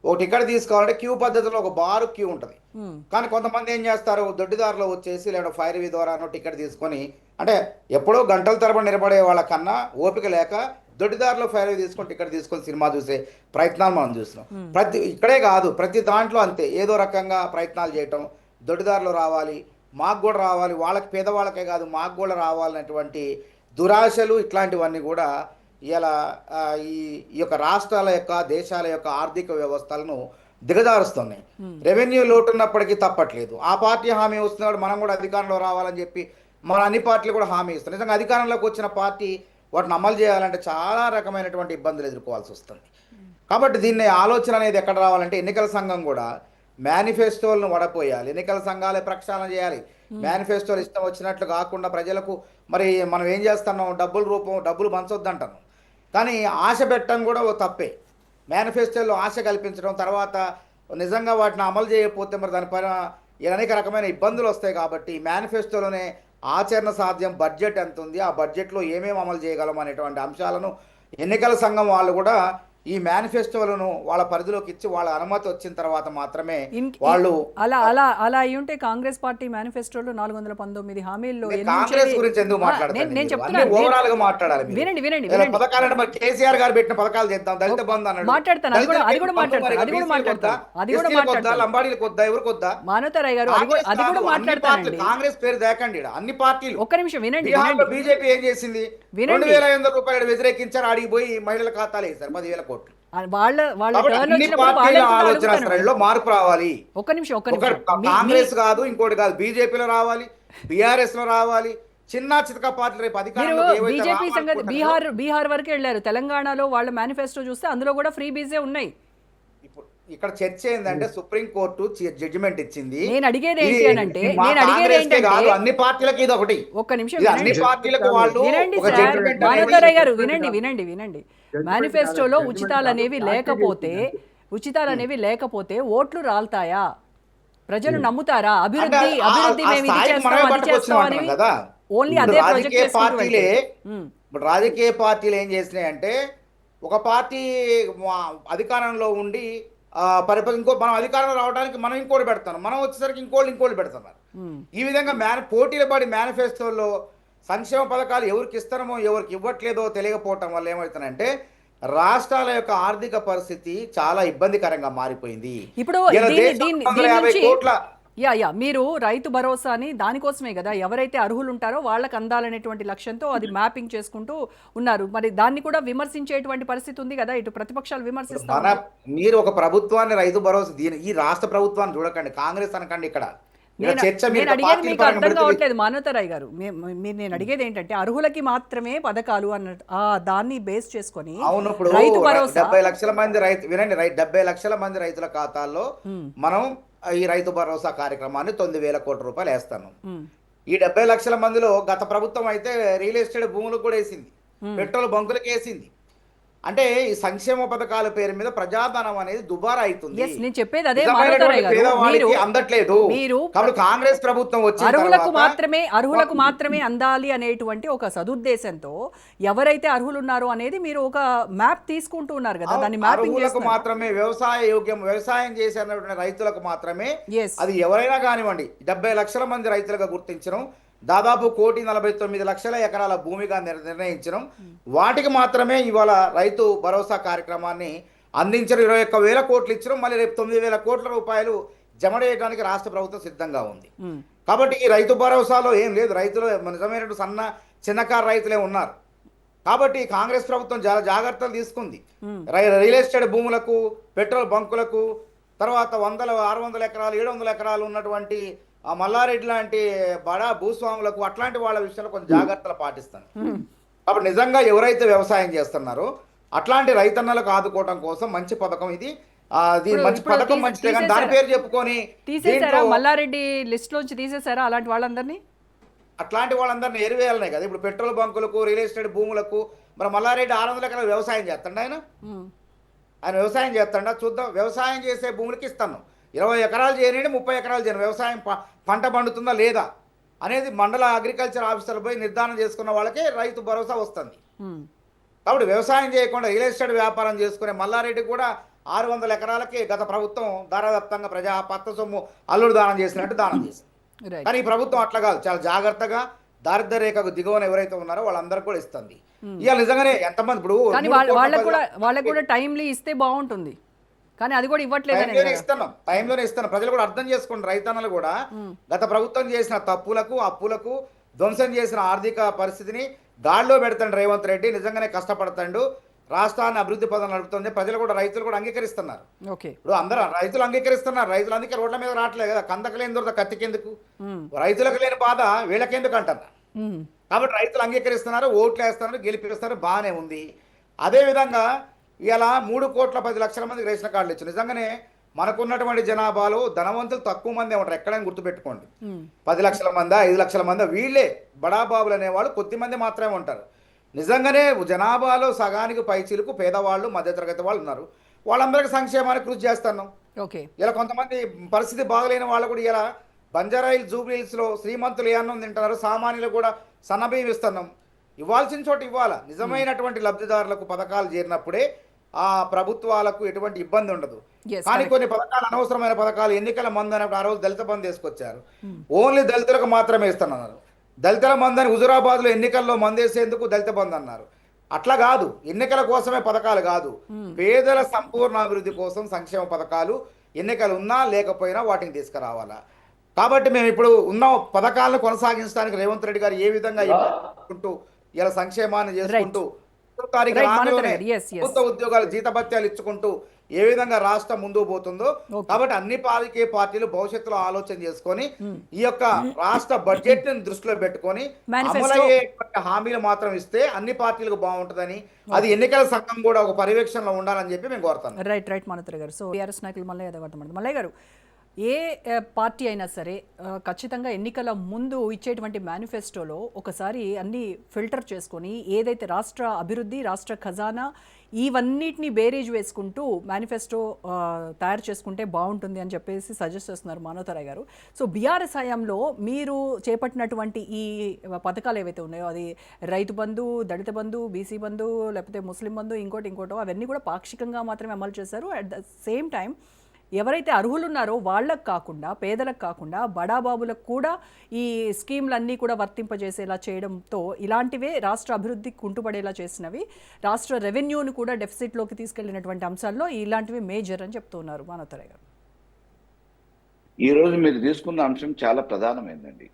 ఓ టికెట్ తీసుకోవాలంటే క్యూ పద్ధతిలో ఒక బారు క్యూ ఉంటుంది. ఉమ్, కానీ కొంతమంది ఏం చేస్తారు, దొడ్డిదారిలో వచ్చేసి లేదా ఫైర్ వీ ద్వారానో టికెట్ తీసుకొని, అంటే ఎప్పుడో గంటల తరబడి నిలబడే వాళ్ళకన్నా ఓపిక లేక దొడ్డిదారిలో ఫైర్ వీ తీసుకొని టికెట్ తీసుకొని సినిమా చూసే ప్రయత్నాలు మనం చూస్తున్నాం. ఇక్కడే కాదు, ప్రతి దాంట్లో అంతే, ఏదో రకంగా ప్రయత్నాలు చేయటం, దొడ్డిదారిలో రావాలి, మాకు కూడా రావాలి, వాళ్ళకి పేదవాళ్ళకే కాదు మాకు కూడా రావాలనేటువంటి దురాశలు ఇట్లాంటివన్నీ కూడా ఇలా ఈ యొక్క రాష్ట్రాల యొక్క దేశాల యొక్క ఆర్థిక వ్యవస్థలను దిగజారుస్తున్నాయి. రెవెన్యూ లోటు ఉన్నప్పటికీ తప్పట్లేదు, ఆ పార్టీ హామీ వస్తున్నాడు మనం కూడా అధికారంలో రావాలని చెప్పి మన అన్ని పార్టీలు కూడా హామీ ఇస్తున్నాయి. నిజంగా అధికారంలోకి వచ్చిన పార్టీ వాటిని అమలు చేయాలంటే చాలా రకమైనటువంటి ఇబ్బందులు ఎదుర్కోవాల్సి వస్తుంది. కాబట్టి దీన్ని ఆలోచన అనేది ఎక్కడ రావాలంటే ఎన్నికల సంఘం కూడా మేనిఫెస్టోలను వడపోయాలి, ఎన్నికల సంఘాలే ప్రక్షాళన చేయాలి. మేనిఫెస్టోలు ఇష్టం వచ్చినట్లు కాకుండా ప్రజలకు మరి మనం ఏం చేస్తున్నాం, డబ్బులు పంచొద్దంటాను, కానీ ఆశ పెట్టడం కూడా ఓ తప్పే. మేనిఫెస్టోలో ఆశ కల్పించడం, తర్వాత నిజంగా వాటిని అమలు చేయకపోతే మరి దానిపైన అనేక రకమైన ఇబ్బందులు వస్తాయి. కాబట్టి మేనిఫెస్టోలోనే ఆచరణ సాధ్యం బడ్జెట్ ఎంత ఉంది, ఆ బడ్జెట్లో ఏమేమి అమలు చేయగలం అనేటువంటి అంశాలను ఎన్నికల సంఘం వాళ్ళు కూడా ఈ మేనిఫెస్టోలను వాళ్ళ పరిధిలోకి ఇచ్చి వాళ్ళ అనుమతి వచ్చిన తర్వాత మాత్రమే వాళ్ళు అలా అలా అలా అయి ఉంటే కాంగ్రెస్ పార్టీ మేనిఫెస్టోలో 419 హామీల్లో కాంగ్రెస్ గురించి ఎందుకు నేను మాట్లాడతాను, ఓవరాల్ గా మాట్లాడాలి. వినండి వినండి పథకాలంటే మరి కేసీఆర్ గారు పెట్టిన పథకాలు చేద్దాం, దళిత బంధు అన్నాడు, మాట్లాడతాను, అది కూడా మాట్లాడతాను, లంబాడీలకు వద్దా, ఎవరికి వద్దా, మానవతారాయ్ గారు అది కూడా మాట్లాడతానండి. కాంగ్రెస్ పేరు దేకండి, అన్ని పార్టీలు. ఒక్క నిమిషం వినండి. బీజేపీ ఏం చేసింది, 2,500 రూపాయలు వ్యతిరేకించారు, ఆడికి పోయి మహిళల ఖాతాలు వేశారు 10,000 కోట్లు. మార్పు రావాలి. ఒక్క నిమిషం కాంగ్రెస్ కాదు ఇంకోటి కాదు, బీజేపీలో రావాలి, బీఆర్ఎస్ లో రావాలి, చిన్న చితక పార్టీలు రేపు బీజేపీ సంగతి బీహార్ వరకు వెళ్ళారు, తెలంగాణలో వాళ్ళ మేనిఫెస్టో చూస్తే అందులో కూడా ఫ్రీ బీజే ఉన్నాయి. ఇక్కడ చర్చ ఏంటంటే సుప్రీం కోర్టు జడ్జిమెంట్ ఇచ్చింది. నేను అడిగేది ఏంటి అంటే అన్ని పార్టీలకు ఇది ఒకటి. ఒక్క నిమిషం అన్ని పార్టీలకు వాళ్ళు వినండి సార్, మానవతారాయ్ గారు వినండి. మేనిఫెస్టోలో ఉచితాలు అనేవి లేకపోతే ఓట్లు రాల్తాయా, ప్రజలు నమ్ముతారా, అభివృద్ధి మేము ఇది చేస్తాం అది చేస్తాం అని ఓన్లీ అదే ఇప్పుడు రాజకీయ పార్టీలు ఏం చేసినాయంటే ఒక పార్టీ అధికారంలో ఉండి మనం అధికారంలో రావడానికి మనం ఇంకోటి పెడతాం, మనం వచ్చేసరికి ఇంకోళ్ళు పెడుతున్నారు. ఈ విధంగా పోటీలు పడి మేనిఫెస్టోలో సంక్షేమ పథకాలు ఎవరికి ఇస్తారమో ఎవరికి ఇవ్వట్లేదో తెలియకపోవటం వల్ల ఏమవుతుందంటే రాష్ట్రాల యొక్క ఆర్థిక పరిస్థితి చాలా ఇబ్బందికరంగా మారిపోయింది. ఇప్పుడు మీరు రైతు భరోసాని దానికోసమే కదా, ఎవరైతే అర్హులు ఉంటారో వాళ్ళకి అందాలనేటువంటి లక్ష్యంతో అది మ్యాపింగ్ చేసుకుంటూ ఉన్నారు. మరి దాన్ని కూడా విమర్శించేటువంటి పరిస్థితి ఉంది కదా, ఇటు ప్రతిపక్షాలు విమర్శిస్తారు. మీరు ఒక ప్రభుత్వాన్ని రైతు భరోసా ఈ రాష్ట్ర ప్రభుత్వాన్ని చూడకండి, కాంగ్రెస్ అనకండి. ఇక్కడ నేను అడిగేది మీకు అర్థం కావట్లేదు మానవతారాయ్ గారు, నేను అడిగేది ఏంటంటే అర్హులకి మాత్రమే పథకాలు అన్న దాన్ని బేస్ చేసుకొని రైతు భరోసా 70 లక్షల మంది వినండి 70 లక్షల మంది రైతుల ఖాతాల్లో మనం ఈ రైతు భరోసా కార్యక్రమాన్ని 9,000 కోట్ల రూపాయలు వేస్తాను. ఈ 70 లక్షల మందిలో గత ప్రభుత్వం అయితే రియల్ ఎస్టేట్ భూములకు కూడా వేసింది, పెట్రోల్ బంకులకు వేసింది. అంటే ఈ సంక్షేమ పథకాల పేరు మీద ప్రజాధనం అనేది దుబారా అవుతుంది. నేను చెప్పేది అదే మానవతారాయ్ గారు, అందట్లేదు. కాంగ్రెస్ ప్రభుత్వం వచ్చి అర్హులకు మాత్రమే అందాలి అనేటువంటి ఒక సదుద్దేశంతో ఎవరైతే అర్హులు ఉన్నారో అనేది మీరు ఒక మ్యాప్ తీసుకుంటూ ఉన్నారు కదా, దాన్ని అర్హులకు మాత్రమే వ్యవసాయం చేసే రైతులకు మాత్రమే అది ఎవరైనా కానివ్వండి 70 లక్షల మంది రైతులుగా గుర్తించడం, దాదాపు 1,49,00,000 ఎకరాల భూమిగా నిర్ణయించడం, వాటికి మాత్రమే ఇవాళ రైతు భరోసా కార్యక్రమాన్ని అందించడం, 21,000 కోట్లు ఇచ్చడం, మళ్ళీ రేపు 9,000 కోట్ల రూపాయలు జమ చేయడానికి రాష్ట్ర ప్రభుత్వం సిద్ధంగా ఉంది. కాబట్టి ఈ రైతు భరోసాలో ఏం లేదు. రైతులు నిజమైనటువంటి చిన్నకారు రైతులే ఉన్నారు. కాబట్టి కాంగ్రెస్ ప్రభుత్వం చాలా జాగ్రత్తలు తీసుకుంది. రియల్ ఎస్టేట్ భూములకు, పెట్రోల్ బంకులకు, తర్వాత 600 ఎకరాలు 700 ఎకరాలు ఉన్నటువంటి ఆ మల్లారెడ్డి లాంటి బడా భూస్వాములకు అట్లాంటి వాళ్ళ విషయంలో కొంచెం జాగ్రత్తలు పాటిస్తాను. కాబట్టి నిజంగా ఎవరైతే వ్యవసాయం చేస్తున్నారో అట్లాంటి రైతన్నలకు ఆదుకోవడం కోసం మంచి పథకం ఇది. మంచి పథకం మంచిదే, కానీ దాని పేరు చెప్పుకొని తీసేసారా? మల్లారెడ్డి లిస్ట్ లోంచి తీసేసారా అలాంటి వాళ్ళందరినీ? అట్లాంటి వాళ్ళందరినీ ఎరివేయాలనే కదా. ఇప్పుడు పెట్రోల్ బంకులకు, రియల్ ఎస్టేట్ భూములకు మరి మల్లారెడ్డి 600 ఎకరాలు వ్యవసాయం చేస్తాడు. ఆయన వ్యవసాయం చేస్తాడా చూద్దాం. వ్యవసాయం చేసే భూములకి ఇస్తాను. 20 ఎకరాలు చేయనండి, 30 ఎకరాలు చేయను. వ్యవసాయం పంట పండుతుందా లేదా అనేది మండల అగ్రికల్చర్ ఆఫీసర్లు పోయి నిర్ధారణ చేసుకున్న వాళ్ళకే రైతు భరోసా వస్తుంది. కాబట్టి వ్యవసాయం చేయకుండా రియల్ ఎస్టేట్ వ్యాపారం చేసుకునే మల్లారెడ్డి కూడా 600 ఎకరాలకి గత ప్రభుత్వం దారాదత్తంగా ప్రజా పత్త సొమ్ము అల్లుడు దానం చేసినట్టు దానం చేసింది. కానీ ఈ ప్రభుత్వం అట్లా కాదు, చాలా జాగ్రత్తగా దారిద్ర్య రేఖకు దిగువన ఎవరైతే ఉన్నారో వాళ్ళందరికీ కూడా ఇస్తుంది. ఇవాళ నిజంగానే ఎంతమంది ఇప్పుడు వాళ్ళకు కూడా టైంలీ ఇస్తే బాగుంటుంది, కానీ అది కూడా ఇవ్వట్లేదు. టైంలోనే ఇస్తాను. ప్రజలు కూడా అర్థం చేసుకోండి. రైతన్నలు కూడా గత ప్రభుత్వం చేసిన తప్పులకు, అప్పులకు, ధ్వంసం చేసిన ఆర్థిక పరిస్థితిని గాడిలో పెడతాడు రేవంత్ రెడ్డి. నిజంగానే కష్టపడతాడు, రాష్ట్రాన్ని అభివృద్ధి పదం నడుపుతుంది. ప్రజలు కూడా, రైతులు కూడా అంగీకరిస్తున్నారు. ఇప్పుడు అందరూ రైతులు అంగీకరిస్తున్నారు. రైతులు అందుకే రోడ్ల మీద రావట్లేదు కదా. కందకు లేని దొరద కత్తికెందుకు, రైతులకు లేని బాధ వీళ్ళకెందుకు అంటున్నారు. కాబట్టి రైతులు అంగీకరిస్తున్నారు, ఓట్లు వేస్తున్నారు, గెలిపిస్తున్నారు, బాగానే ఉంది. అదేవిధంగా ఇలా 3,10,00,000 మందికి రేషన్ కార్డులు ఇచ్చారు. నిజంగానే మనకున్నటువంటి జనాభాలో ధనవంతులు తక్కువ మంది ఉంటారు. ఎక్కడైనా గుర్తుపెట్టుకోండి. 10 లక్షల మంది, 5 లక్షల మంది, వీళ్ళే బడాబాబులు అనేవాళ్ళు కొద్ది మంది మాత్రమే ఉంటారు. నిజంగానే జనాభాలో సగానికి పైచీలకు పేదవాళ్ళు, మధ్యతరగతి వాళ్ళు ఉన్నారు. వాళ్ళందరికీ సంక్షేమానికి కృషి చేస్తున్నాం. ఇలా కొంతమంది పరిస్థితి బాగలేని వాళ్ళు కూడా ఇలా బంజారాయిల్ జూబ్లీహిల్స్లో శ్రీమంతులు ఏ అన్నం తింటున్నారు, సామాన్యులు కూడా సన్నబియ్యం ఇస్తున్నాం. ఇవ్వాల్సిన చోట ఇవ్వాలా. నిజమైనటువంటి లబ్ధిదారులకు పథకాలు చేరినప్పుడే ఆ ప్రభుత్వాలకు ఎటువంటి ఇబ్బంది ఉండదు. కానీ కొన్ని పథకాలు, అనవసరమైన పథకాలు, ఎన్నికల మందు అన్నప్పుడు ఆ రోజు దళిత బంధు తీసుకొచ్చారు. ఓన్లీ దళితులకు మాత్రమే ఇస్తున్నారు. దళితుల మందు అని హుజురాబాద్లో ఎన్నికల్లో మందేసేందుకు దళిత బంధు అన్నారు. అట్లా కాదు, ఎన్నికల కోసమే పథకాలు కాదు, పేదల సంపూర్ణ అభివృద్ధి కోసం సంక్షేమ పథకాలు ఎన్నికలు ఉన్నా లేకపోయినా వాటిని తీసుకురావాలా. కాబట్టి మేము ఇప్పుడు ఉన్న పథకాలను కొనసాగించడానికి రేవంత్ రెడ్డి గారు ఏ విధంగా ఇలా సంక్షేమాన్ని చేసుకుంటూ ప్రభుత్వ ఉద్యోగాలు జీతభత్యాలు ఇచ్చుకుంటూ ఏ విధంగా రాష్ట్రం ముందుకు పోతుందో. కాబట్టి అన్ని రాజకీయ పార్టీలు భవిష్యత్తులో ఆలోచన చేసుకొని ఈ యొక్క రాష్ట్ర బడ్జెట్ ని దృష్టిలో పెట్టుకొని అమలయ్యే హామీలు మాత్రం ఇస్తే అన్ని పార్టీలకు బాగుంటుందని, అది ఎన్నికల సంఘం కూడా ఒక పర్యవేక్షణలో ఉండాలని చెప్పి మేము కోరుతాం. రైట్ మనోహర్ గారు. సో టీఆర్ఎస్ నాయకులు మల్లయ్య గారు, ఏ పార్టీ అయినా సరే ఖచ్చితంగా ఎన్నికల ముందు ఇచ్చేటువంటి మేనిఫెస్టోలో ఒకసారి అన్ని ఫిల్టర్ చేసుకొని ఏదైతే రాష్ట్ర అభివృద్ధి, రాష్ట్ర ఖజానా, ఇవన్నిటిని బేరీజ్ వేసుకుంటూ మేనిఫెస్టో తయారు చేసుకుంటే బాగుంటుంది అని చెప్పేసి సజెస్ట్ చేస్తున్నారు మానవతరాయ్ గారు. సో బీఆర్ఎస్ హయాంలో మీరు చేపట్టినటువంటి ఈ పథకాలు ఏవైతే ఉన్నాయో, అది రైతు బంధు, దళిత బంధు, బీసీ బంధు, లేకపోతే ముస్లిం బంధు, ఇంకోటో అవన్నీ కూడా పాక్షికంగా మాత్రమే అమలు చేశారు. అట్ ద సేమ్ టైం ఎవరైతే అర్హులు ఉన్నారో వాళ్ళకు కాకుండా, పేదలకు కాకుండా, బడాబాబులకు కూడా ఈ స్కీమ్లన్నీ కూడా వర్తింపజేసేలా చేయడంతో ఇలాంటివే రాష్ట్ర అభివృద్ధికి కుంటుపడేలా చేసినవి, రాష్ట్ర రెవెన్యూను కూడా డెఫిసిట్లోకి తీసుకెళ్లినటువంటి అంశాల్లో ఇలాంటివి మేజర్ అని చెప్తూ ఉన్నారు మానవతరాయ్ గారు. ఈరోజు మీరు తీసుకున్న అంశం చాలా ప్రధానమైందండి.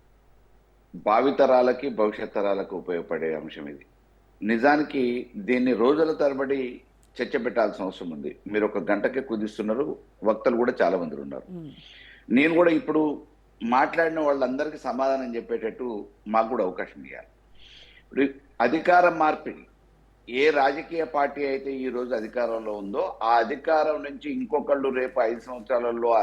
భావితరాలకి, భవిష్యత్ తరాలకు ఉపయోగపడే అంశం ఇది. నిజానికి దీన్ని రోజుల తరబడి చర్చ పెట్టాల్సిన అవసరం ఉంది. మీరు ఒక గంటకే కుదిస్తున్నారు, వక్తలు కూడా చాలా మంది ఉన్నారు. నేను కూడా ఇప్పుడు మాట్లాడిన వాళ్ళందరికీ సమాధానం చెప్పేటట్టు మాకు కూడా అవకాశం ఇవ్వాలి. ఇప్పుడు అధికార మార్పిడి, ఏ రాజకీయ పార్టీ అయితే ఈ రోజు అధికారంలో ఉందో ఆ అధికారం నుంచి ఇంకొకళ్ళు రేపు 5 సంవత్సరాలలో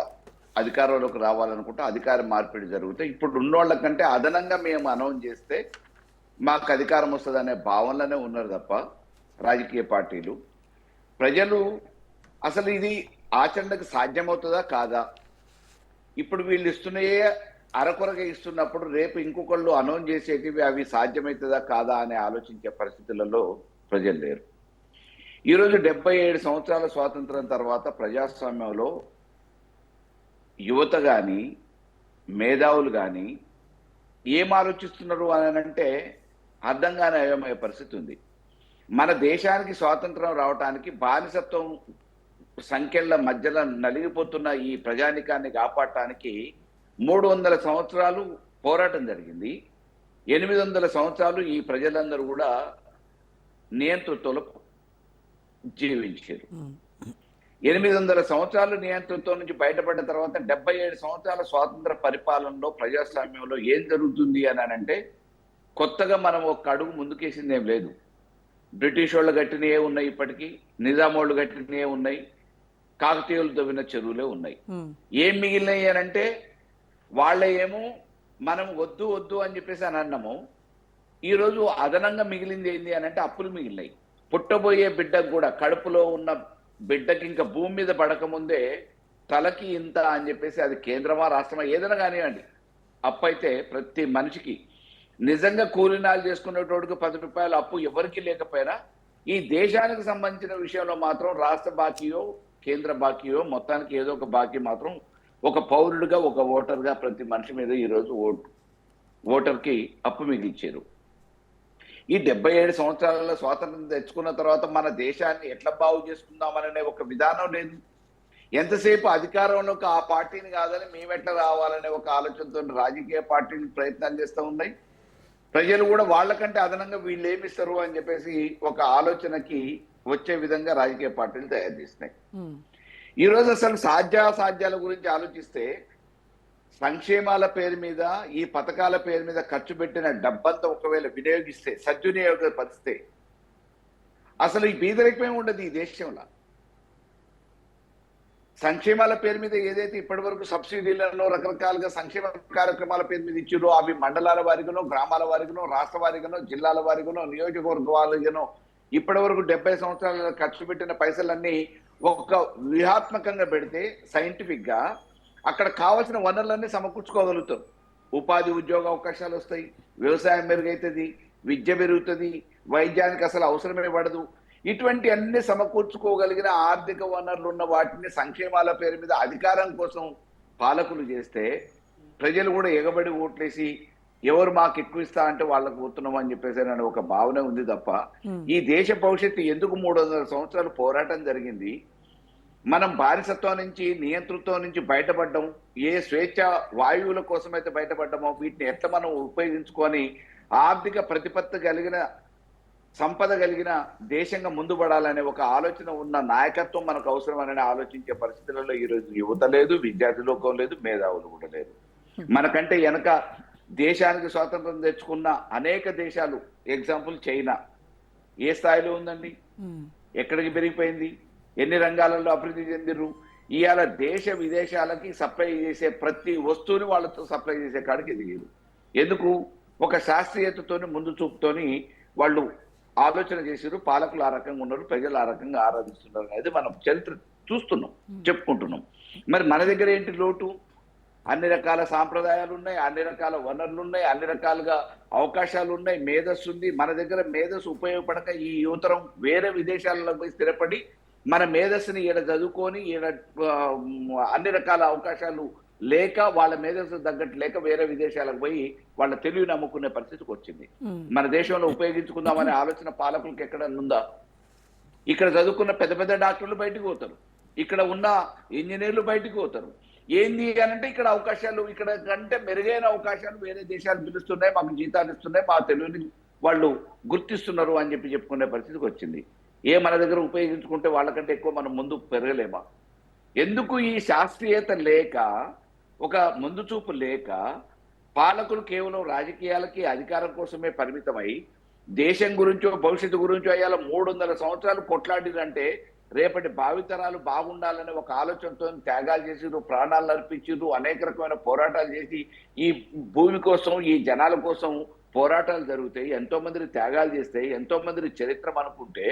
అధికారంలోకి రావాలనుకుంటే అధికార మార్పిడి జరుగుతాయి. ఇప్పుడు ఉన్నోళ్ళ కంటే అదనంగా మేము అనౌన్స్ చేస్తే మాకు అధికారం వస్తుంది అనే భావనలోనే ఉన్నారు తప్ప రాజకీయ పార్టీలు. ప్రజలు అసలు ఇది ఆచరణకు సాధ్యమవుతుందా కాదా, ఇప్పుడు వీళ్ళు ఇస్తున్నాయే అరకొరగా ఇస్తున్నప్పుడు రేపు ఇంకొకళ్ళు అనౌన్స్ చేసేటివి అవి సాధ్యమవుతుందా కాదా అని ఆలోచించే పరిస్థితులలో ప్రజలు లేరు. ఈరోజు 77 సంవత్సరాల స్వాతంత్రం తర్వాత ప్రజాస్వామ్యంలో యువత కానీ, మేధావులు కానీ ఏం ఆలోచిస్తున్నారు అని అంటే అర్థం కాని అయోమయ పరిస్థితి ఉంది. మన దేశానికి స్వాతంత్రం రావడానికి బానిసత్వం సంఖ్యల మధ్యలో నలిగిపోతున్న ఈ ప్రజానికాన్ని కాపాడటానికి 300 సంవత్సరాలు పోరాటం జరిగింది. 800 సంవత్సరాలు ఈ ప్రజలందరూ కూడా నియంతృత్వంలో జీవించారు. 800 సంవత్సరాలు నియంతృత్వం నుంచి బయటపడిన తర్వాత 77 సంవత్సరాల స్వాతంత్ర పరిపాలనలో ప్రజాస్వామ్యంలో ఏం జరుగుతుంది అని అంటే కొత్తగా మనం ఒక అడుగు ముందుకేసింది ఏం లేదు. బ్రిటిష్ వాళ్ళు కట్టినవే ఉన్నాయి, ఇప్పటికీ నిజాం వాళ్ళు కట్టినవే ఉన్నాయి, కాకతీయులు తవ్విన చెరువులే ఉన్నాయి. ఏం మిగిలినాయి అని అంటే వాళ్ళే ఏమో మనం వద్దు వద్దు అని చెప్పేసి అని అన్నాము. ఈరోజు అదనంగా మిగిలింది ఏంది అని అంటే అప్పులు మిగిలినాయి. పుట్టబోయే బిడ్డకు కూడా, కడుపులో ఉన్న బిడ్డకి ఇంకా భూమి మీద పడకముందే తలకి ఇంత అని చెప్పేసి, అది కేంద్రమా రాష్ట్రమా ఏదైనా కానివ్వండి, అప్పు అయితే ప్రతి మనిషికి నిజంగా కూలినాలు చేసుకునేటోడికి 10 రూపాయలు అప్పు ఎవరికి లేకపోయినా ఈ దేశానికి సంబంధించిన విషయంలో మాత్రం రాష్ట్ర బాకీయో కేంద్ర బాకీయో మొత్తానికి ఏదో ఒక బాకీ మాత్రం ఒక పౌరుడిగా, ఒక ఓటర్గా ప్రతి మనిషి మీద ఈరోజు ఓటర్కి అప్పు మిగిల్చారు. ఈ 77 సంవత్సరాలలో స్వాతంత్రం తెచ్చుకున్న తర్వాత మన దేశాన్ని ఎట్లా బాగు చేసుకుందామనే ఒక విధానం లేదు. ఎంతసేపు అధికారంలోకి ఆ పార్టీని కాదని మేమెట్లా రావాలనే ఒక ఆలోచనతో రాజకీయ పార్టీలు ప్రయత్నాలు చేస్తూ ఉన్నాయి. ప్రజలు కూడా వాళ్ళకంటే అదనంగా వీళ్ళు ఏమిస్తారు అని చెప్పేసి ఒక ఆలోచనకి వచ్చే విధంగా రాజకీయ పార్టీలు తయారు చేస్తున్నాయి. ఈరోజు అసలు సాధ్యాసాధ్యాల గురించి ఆలోచిస్తే సంక్షేమాల పేరు మీద, ఈ పథకాల పేరు మీద ఖర్చు పెట్టిన డబ్బంతా ఒకవేళ వినియోగిస్తే, సద్వినియోగపరిస్తే అసలు ఈ బీదరికమే ఉండదు ఈ దేశంలో. సంక్షేమాల పేరు మీద ఏదైతే ఇప్పటి వరకు సబ్సిడీలను రకరకాలుగా సంక్షేమ కార్యక్రమాల పేరు మీద ఇచ్చారో అవి మండలాల వారిగానో, గ్రామాల వారిగానో, రాష్ట్ర వారిగానో, జిల్లాల వారిగానో, నియోజకవర్గ వారిగానో ఇప్పటి వరకు 70 సంవత్సరాల ఖర్చు పెట్టిన పైసలన్నీ ఒక వ్యూహాత్మకంగా పెడితే సైంటిఫిక్ గా అక్కడ కావాల్సిన వనరులన్నీ సమకూర్చుకోగలుగుతాం. ఉపాధి ఉద్యోగ అవకాశాలు వస్తాయి, వ్యవసాయం మెరుగైతుంది, విద్య పెరుగుతుంది, వైద్యానికి అసలు అవసరమే పడదు. ఇటువంటి అన్ని సమకూర్చుకోగలిగిన ఆర్థిక వనరులు ఉన్న వాటిని సంక్షేమాల పేరు మీద అధికారం కోసం పాలకులు చేస్తే ప్రజలు కూడా ఎగబడి ఓట్లేసి ఎవరు మాకు ఎక్కువ ఇస్తా అంటే వాళ్ళకు పోతున్నాం అని చెప్పేసి అనే ఒక భావన ఉంది తప్ప ఈ దేశ భవిష్యత్తు ఎందుకు 300 సంవత్సరాలు పోరాటం జరిగింది. మనం బానిసత్వం నుంచి, నియంతృత్వం నుంచి బయటపడ్డం, ఏ స్వేచ్ఛ వాయువుల కోసమైతే బయటపడ్డామో వీటిని ఎట్లా మనం ఉపయోగించుకొని ఆర్థిక ప్రతిపత్తి కలిగిన, సంపద కలిగిన దేశంగా ముందు పడాలనే ఒక ఆలోచన ఉన్న నాయకత్వం మనకు అవసరమని ఆలోచించే పరిస్థితులలో ఈరోజు యువత లేదు, విద్యార్థి లోకం లేదు, మేధావులు కూడా లేదు. మనకంటే వెనక దేశానికి స్వాతంత్రం తెచ్చుకున్న అనేక దేశాలు, ఎగ్జాంపుల్ చైనా ఏ స్థాయిలో ఉందండి, ఎక్కడికి పెరిగిపోయింది, ఎన్ని రంగాలలో అభివృద్ధి చెందిరు. ఇవాళ దేశ విదేశాలకి సప్లై చేసే ప్రతి వస్తువుని వాళ్ళతో సప్లై చేసే కాడికి ఎదిగారు. ఎందుకు? ఒక శాస్త్రీయతతోని, ముందు చూపుతోని వాళ్ళు ఆలోచన చేసారు. పాలకులు ఆ రకంగా ఉన్నారు, ప్రజలు ఆ రకంగా ఆరాధిస్తున్నారు అనేది మనం చరిత్ర చూస్తున్నాం, చెప్పుకుంటున్నాం. మరి మన దగ్గర ఏంటి లోటు? అన్ని రకాల సాంప్రదాయాలు ఉన్నాయి, అన్ని రకాల వనరులు ఉన్నాయి, అన్ని రకాలుగా అవకాశాలు ఉన్నాయి, మేధస్సు ఉంది. మన దగ్గర మేధస్సు ఉపయోగపడక ఈ యువతరం వేరే విదేశాలలో పోయి స్థిరపడి మన మేధస్సుని ఈడ చదువుకొని ఈడ అన్ని రకాల అవకాశాలు లేక, వాళ్ళ మేధస్సు తగ్గట్టు లేక వేరే విదేశాలకు పోయి వాళ్ళ తెలివి నమ్ముకునే పరిస్థితికి వచ్చింది. మన దేశంలో ఉపయోగించుకుందామనే ఆలోచన పాలకులకు ఎక్కడ ఉందా? ఇక్కడ చదువుకున్న పెద్ద పెద్ద డాక్టర్లు బయటకు పోతారు, ఇక్కడ ఉన్న ఇంజనీర్లు బయటకు పోతారు. ఏంది అనంటే ఇక్కడ అవకాశాలు, ఇక్కడ కంటే మెరుగైన అవకాశాలు వేరే దేశాలు పిలుస్తున్నాయి, మాకు జీతాలు ఇస్తున్నాయి, మా తెలివిని వాళ్ళు గుర్తిస్తున్నారు అని చెప్పుకునే పరిస్థితికి వచ్చింది. మన దగ్గర ఉపయోగించుకుంటే వాళ్ళకంటే ఎక్కువ మనం ముందు పెరగలేమా? ఎందుకు ఈ శాస్త్రీయత లేక, ఒక ముందు చూపు లేక పాలకులు కేవలం రాజకీయాలకి, అధికారం కోసమే పరిమితమై దేశం గురించో భవిష్యత్తు గురించో అయ్యాల 300 సంవత్సరాలు కొట్లాడినంటే రేపటి భావితరాలు బాగుండాలనే ఒక ఆలోచనతో త్యాగాలు చేసిరు, ప్రాణాలు అర్పించారు, అనేక రకమైన పోరాటాలు చేసి ఈ భూమి కోసం, ఈ జనాల కోసం పోరాటాలు జరుగుతాయి, ఎంతో మంది త్యాగాలు చేస్తాయి, ఎంతో మంది చరిత్ర అనుకుంటే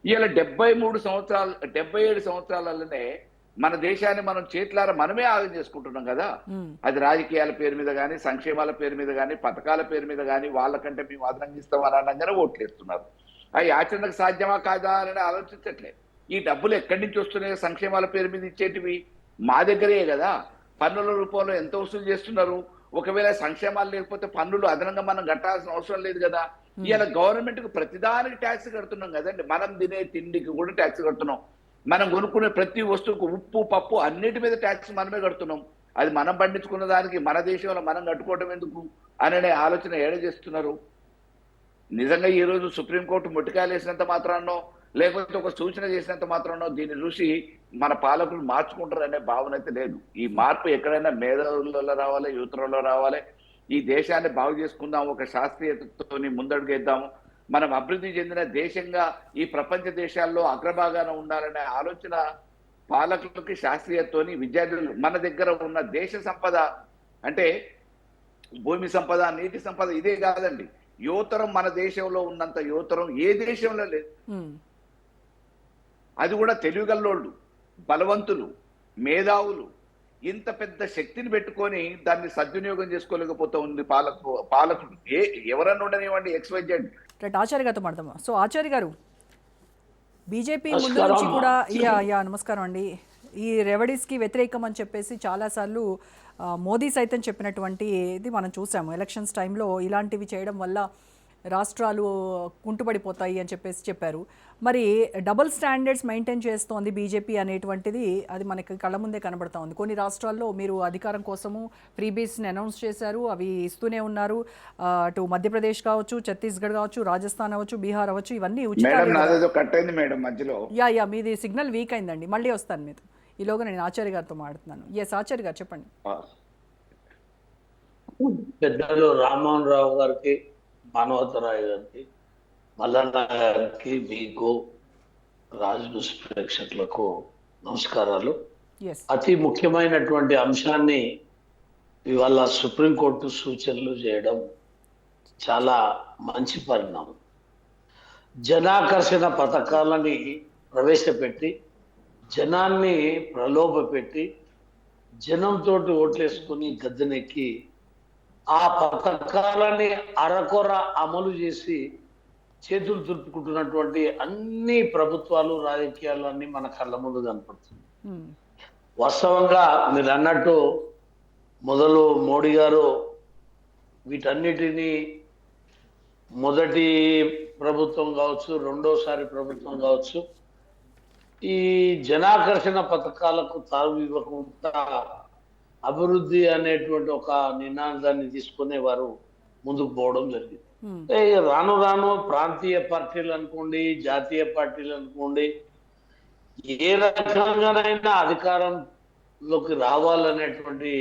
ఇవాళ 77 సంవత్సరాలలోనే మన దేశాన్ని మనం చేతులారా మనమే ఆగం చేసుకుంటున్నాం కదా. అది రాజకీయాల పేరు మీద కానీ, సంక్షేమాల పేరు మీద కానీ, పథకాల పేరు మీద కానీ వాళ్ళకంటే మేము అదనంగా ఇస్తామని అనగానే ఓట్లేస్తున్నారు. అవి ఆచరణకు సాధ్యమా కాదా అని ఆలోచించట్లేదు. ఈ డబ్బులు ఎక్కడి నుంచి వస్తున్నాయి? సంక్షేమాల పేరు మీద ఇచ్చేటివి మా దగ్గరే కదా. పన్నుల రూపంలో ఎంత వసూలు చేస్తున్నారు? ఒకవేళ సంక్షేమాలు లేకపోతే పన్నులు అదనంగా మనం కట్టాల్సిన అవసరం లేదు కదా. ఇవాళ గవర్నమెంట్ కు ప్రతిదానికి ట్యాక్స్ కడుతున్నాం కదండి. మనం తినే తిండికి కూడా ట్యాక్స్ కడుతున్నాం, మనం కొనుక్కునే ప్రతి వస్తువుకు ఉప్పు, పప్పు అన్నిటి మీద ట్యాక్స్ మనమే కడుతున్నాం. అది మనం పండించుకున్న దానికి మన దేశంలో మనం కట్టుకోవడం ఎందుకు అనే ఆలోచన ఏడ చేస్తున్నారు? నిజంగా ఈ రోజు సుప్రీంకోర్టు ముట్టికాయలు వేసినంత మాత్రాన్నో లేకపోతే ఒక సూచన చేసినంత మాత్రాన్నో దీన్ని చూసి మన పాలకులు మార్చుకుంటారు అనే భావన అయితే లేదు. ఈ మార్పు ఎక్కడైనా మేధావులలో రావాలి, యువతలో రావాలి. ఈ దేశాన్ని బాగు చేసుకుందాం, ఒక శాస్త్రీయతతో ముందడుగేద్దాము, మనం అభివృద్ధి చెందిన దేశంగా ఈ ప్రపంచ దేశాల్లో అగ్రభాగాన ఉండాలనే ఆలోచన పాలకులకి, శాస్త్రీయతతోని విద్యార్థులు మన దగ్గర ఉన్న దేశ సంపద అంటే భూమి సంపద, నీటి సంపద ఇదే కాదండి. యువతరం మన దేశంలో ఉన్నంత యువతరం ఏ దేశంలో లేదు. అది కూడా తెలివిగల్లోళ్ళు, బలవంతులు, మేధావులు ఇంత పెద్ద శక్తిని పెట్టుకొని దాన్ని సద్వినియోగం చేసుకోలేకపోతూ ఉంది పాలకులు. ఎవరన్నా ఉండనివ్వండి, XYZ. రైట్, ఆచార్య గారితో మాట్లాడదాం. సో ఆచార్య గారు, బీజేపీ ముందు నుంచి కూడా నమస్కారం అండి, ఈ రెవడీస్కి వ్యతిరేకం అని చెప్పేసి చాలాసార్లు మోదీ సైతం చెప్పినటువంటి ఇది మనం చూసాము. ఎలక్షన్స్ టైంలో ఇలాంటివి చేయడం వల్ల రాష్ట్రాలు కుంటుపడిపోతాయి అని చెప్పేసి చెప్పారు. మరి డబుల్ స్టాండర్డ్స్ మెయింటైన్ చేస్తోంది బీజేపీ అనేటువంటిది అది మనకి కళ్ళ ముందే కనబడతా ఉంది. కొన్ని రాష్ట్రాల్లో మీరు అధికారం కోసము ఫ్రీబీస్ని అనౌన్స్ చేశారు, అవి ఇస్తూనే ఉన్నారు. అటు మధ్యప్రదేశ్ కావచ్చు, ఛత్తీస్గఢ్ కావచ్చు, రాజస్థాన్ అవ్వచ్చు, బీహార్ అవ్వచ్చు, ఇవన్నీ యా మీది సిగ్నల్ వీక్ అయిందండి, మళ్ళీ వస్తాను మీతో. ఈలోగా నేను ఆచార్య గారితో మాట్లాడుతున్నాను. ఎస్ ఆచార్య గారు చెప్పండి. పెద్దలు రామ్మోహన్ రావు గారికి, మానవతరాయ్ గారికి, మల్లన్న గారికి, మీకు, రాజ్ న్యూస్ ప్రేక్షకులకు నమస్కారాలు. అతి ముఖ్యమైనటువంటి అంశాన్ని ఇవాళ సుప్రీంకోర్టు సూచనలు చేయడం చాలా మంచి పరిణామం. జనాకర్షణ పథకాలని ప్రవేశపెట్టి జనాన్ని ప్రలోభపెట్టి జనంతో ఓట్లేసుకుని గద్దెనెక్కి ఆ పథకాలని అరకొర అమలు చేసి చేతులు తుడుపుకుంటున్నటువంటి అన్ని ప్రభుత్వాలు, రాజకీయాలు అన్ని మన కళ్ళ ముందు కనపడుతుంది. వాస్తవంగా మీరు అన్నట్టు మొదలు మోడీ గారు వీటన్నిటినీ మొదటి ప్రభుత్వం కావచ్చు, రెండోసారి ప్రభుత్వం కావచ్చు, ఈ జనాకర్షణ పథకాలకు తావు ఇవ్వకుండా అభివృద్ధి అనేటువంటి ఒక నినాదాన్ని తీసుకునే వారు ముందుకు పోవడం జరిగింది. రాను రాను ప్రాంతీయ పార్టీలు అనుకోండి, జాతీయ పార్టీలు అనుకోండి, ఏ రకంగానైనా అధికారంలోకి రావాలనేటువంటి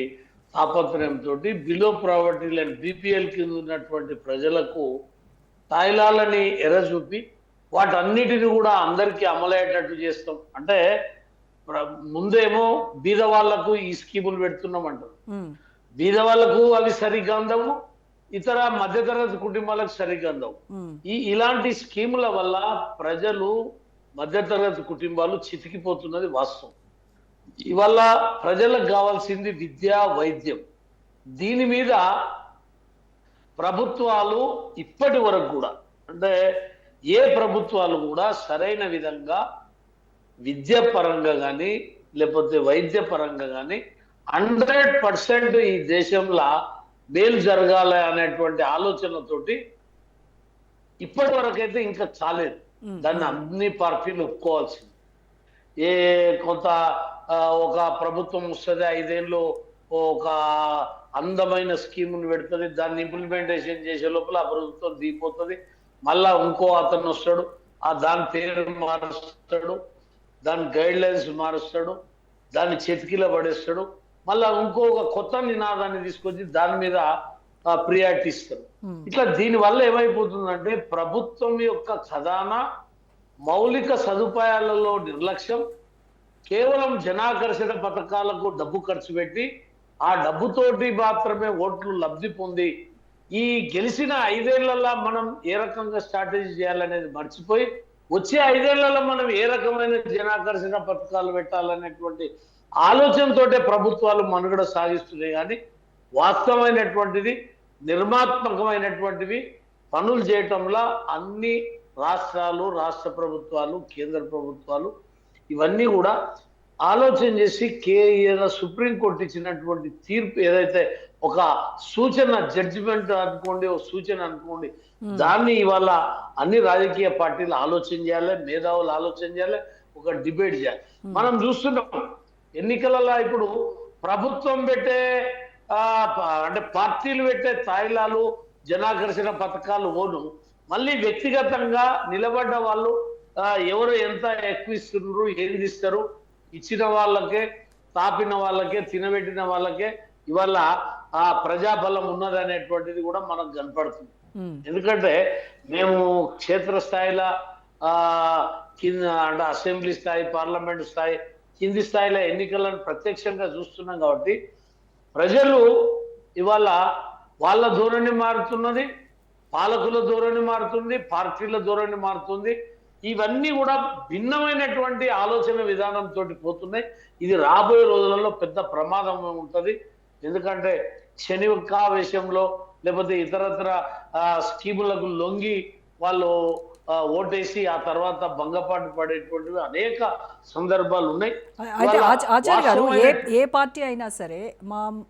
తాపత్రయంతో బిలో ప్రావర్టీ లైన్ BPL కింద ఉన్నటువంటి ప్రజలకు తాయిలాలని ఎరచూపి వాటన్నిటిని కూడా అందరికీ అమలయ్యేటట్టు చేస్తాం. అంటే ముందేమో బీద వాళ్లకు ఈ స్కీములు పెడుతున్నామంటారు, బీద వాళ్లకు అవి సరిగ్గా అందవు, ఇతర మధ్యతరగతి కుటుంబాలకు సరిగ్గా అందవు. ఇలాంటి స్కీముల వల్ల ప్రజలు, మధ్యతరగతి కుటుంబాలు చితికిపోతున్నది వాస్తవం. ఇవల్ల ప్రజలకు కావాల్సింది విద్య, వైద్యం. దీని మీద ప్రభుత్వాలు ఇప్పటి వరకు కూడా, అంటే ఏ ప్రభుత్వాలు కూడా సరైన విధంగా విద్య పరంగా కానీ లేకపోతే వైద్య పరంగా కానీ 100% ఈ దేశంలో మేలు జరగాలి అనేటువంటి ఆలోచనతోటి ఇప్పటి వరకు అయితే ఇంకా చాలేదు. దాన్ని అన్ని పార్టీలు ఒప్పుకోవాల్సింది. కొంత ఒక ప్రభుత్వం వస్తుంది, 5 ఏళ్ళు ఒక అందమైన స్కీమును పెడుతుంది, దాన్ని ఇంప్లిమెంటేషన్ చేసే లోపల ఆ ప్రభుత్వం దిగిపోతుంది, మళ్ళా ఇంకో అతను వస్తాడు, దాని పేరు మారుస్తాడు, దాని గైడ్ లైన్స్ మారుస్తాడు, దాన్ని చేతికిలో పడేస్తాడు, మళ్ళా ఇంకొక కొత్త నినాదాన్ని తీసుకొచ్చి దాని మీద ప్రియారిటీ ఇస్తారు. ఇట్లా దీనివల్ల ఏమైపోతుందంటే ప్రభుత్వం యొక్క ఖజానా, మౌలిక సదుపాయాలలో నిర్లక్ష్యం, కేవలం జనాకర్షణ పథకాలకు డబ్బు ఖర్చు పెట్టి ఆ డబ్బుతోటి మాత్రమే ఓట్లు లబ్ధి పొంది ఈ గెలిచిన 5 ఏళ్లలో మనం ఏ రకంగా స్ట్రాటజీ చేయాలనేది మర్చిపోయి వచ్చే 5 ఏళ్లలో మనం ఏ రకమైన జనాకర్షణ పథకాలు పెట్టాలనేటువంటి ఆలోచనతోటే ప్రభుత్వాలు మనుగడ సాగిస్తున్నాయి. కానీ వాస్తవమైనటువంటిది, నిర్మాత్మకమైనటువంటివి పనులు చేయటంలో అన్ని రాష్ట్రాలు, రాష్ట్ర ప్రభుత్వాలు, కేంద్ర ప్రభుత్వాలు ఇవన్నీ కూడా ఆలోచన చేసి సుప్రీంకోర్టు ఇచ్చినటువంటి తీర్పు ఏదైతే ఒక సూచన, జడ్జిమెంట్ అనుకోండి, ఒక సూచన అనుకోండి, దాన్ని ఇవాళ అన్ని రాజకీయ పార్టీలు ఆలోచన చేయాలి, మేధావులు ఆలోచన చేయాలి, ఒక డిబేట్ చేయాలి. మనం చూస్తున్నాం ఎన్నికలలో ఇప్పుడు ప్రభుత్వం పెట్టే అంటే పార్టీలు పెట్టే తాయిలాలు జనాకర్షణ పథకాలు ఓను మళ్ళీ వ్యక్తిగతంగా నిలబడ్డ వాళ్ళు ఎవరు ఎంత ఎక్కువ ఇస్తున్నారు, ఏది ఇస్తారు, ఇచ్చిన వాళ్ళకే, తాపిన వాళ్ళకే, తినబెట్టిన వాళ్ళకే ఇవాళ ఆ ప్రజాబలం ఉన్నదనేటువంటిది కూడా మనకు కనపడుతుంది. ఎందుకంటే మేము క్షేత్రస్థాయిలో కింద అంటే అసెంబ్లీ స్థాయి, పార్లమెంట్ స్థాయి, కింది స్థాయిలో ఎన్నికలను ప్రత్యక్షంగా చూస్తున్నాం కాబట్టి ప్రజలు ఇవాళ వాళ్ళ ధోరణి మారుతున్నది, పాలకుల ధోరణి మారుతుంది, పార్టీల ధోరణి మారుతుంది. ఇవన్నీ కూడా భిన్నమైనటువంటి ఆలోచన విధానంతో పోతున్నాయి. ఇది రాబోయే రోజులలో పెద్ద ప్రమాదం ఉంటుంది. ఎందుకంటే క్షణికావేశంలో లేకపోతే ఇతరత్ర స్కీములకు లొంగి వాళ్ళు ఓటేసి ఆ తర్వాత భంగపాటు పడేటువంటివి అనేక సందర్భాలు ఉన్నాయి. అయితే ఆచార్య గారు, ఏ పార్టీ అయినా సరే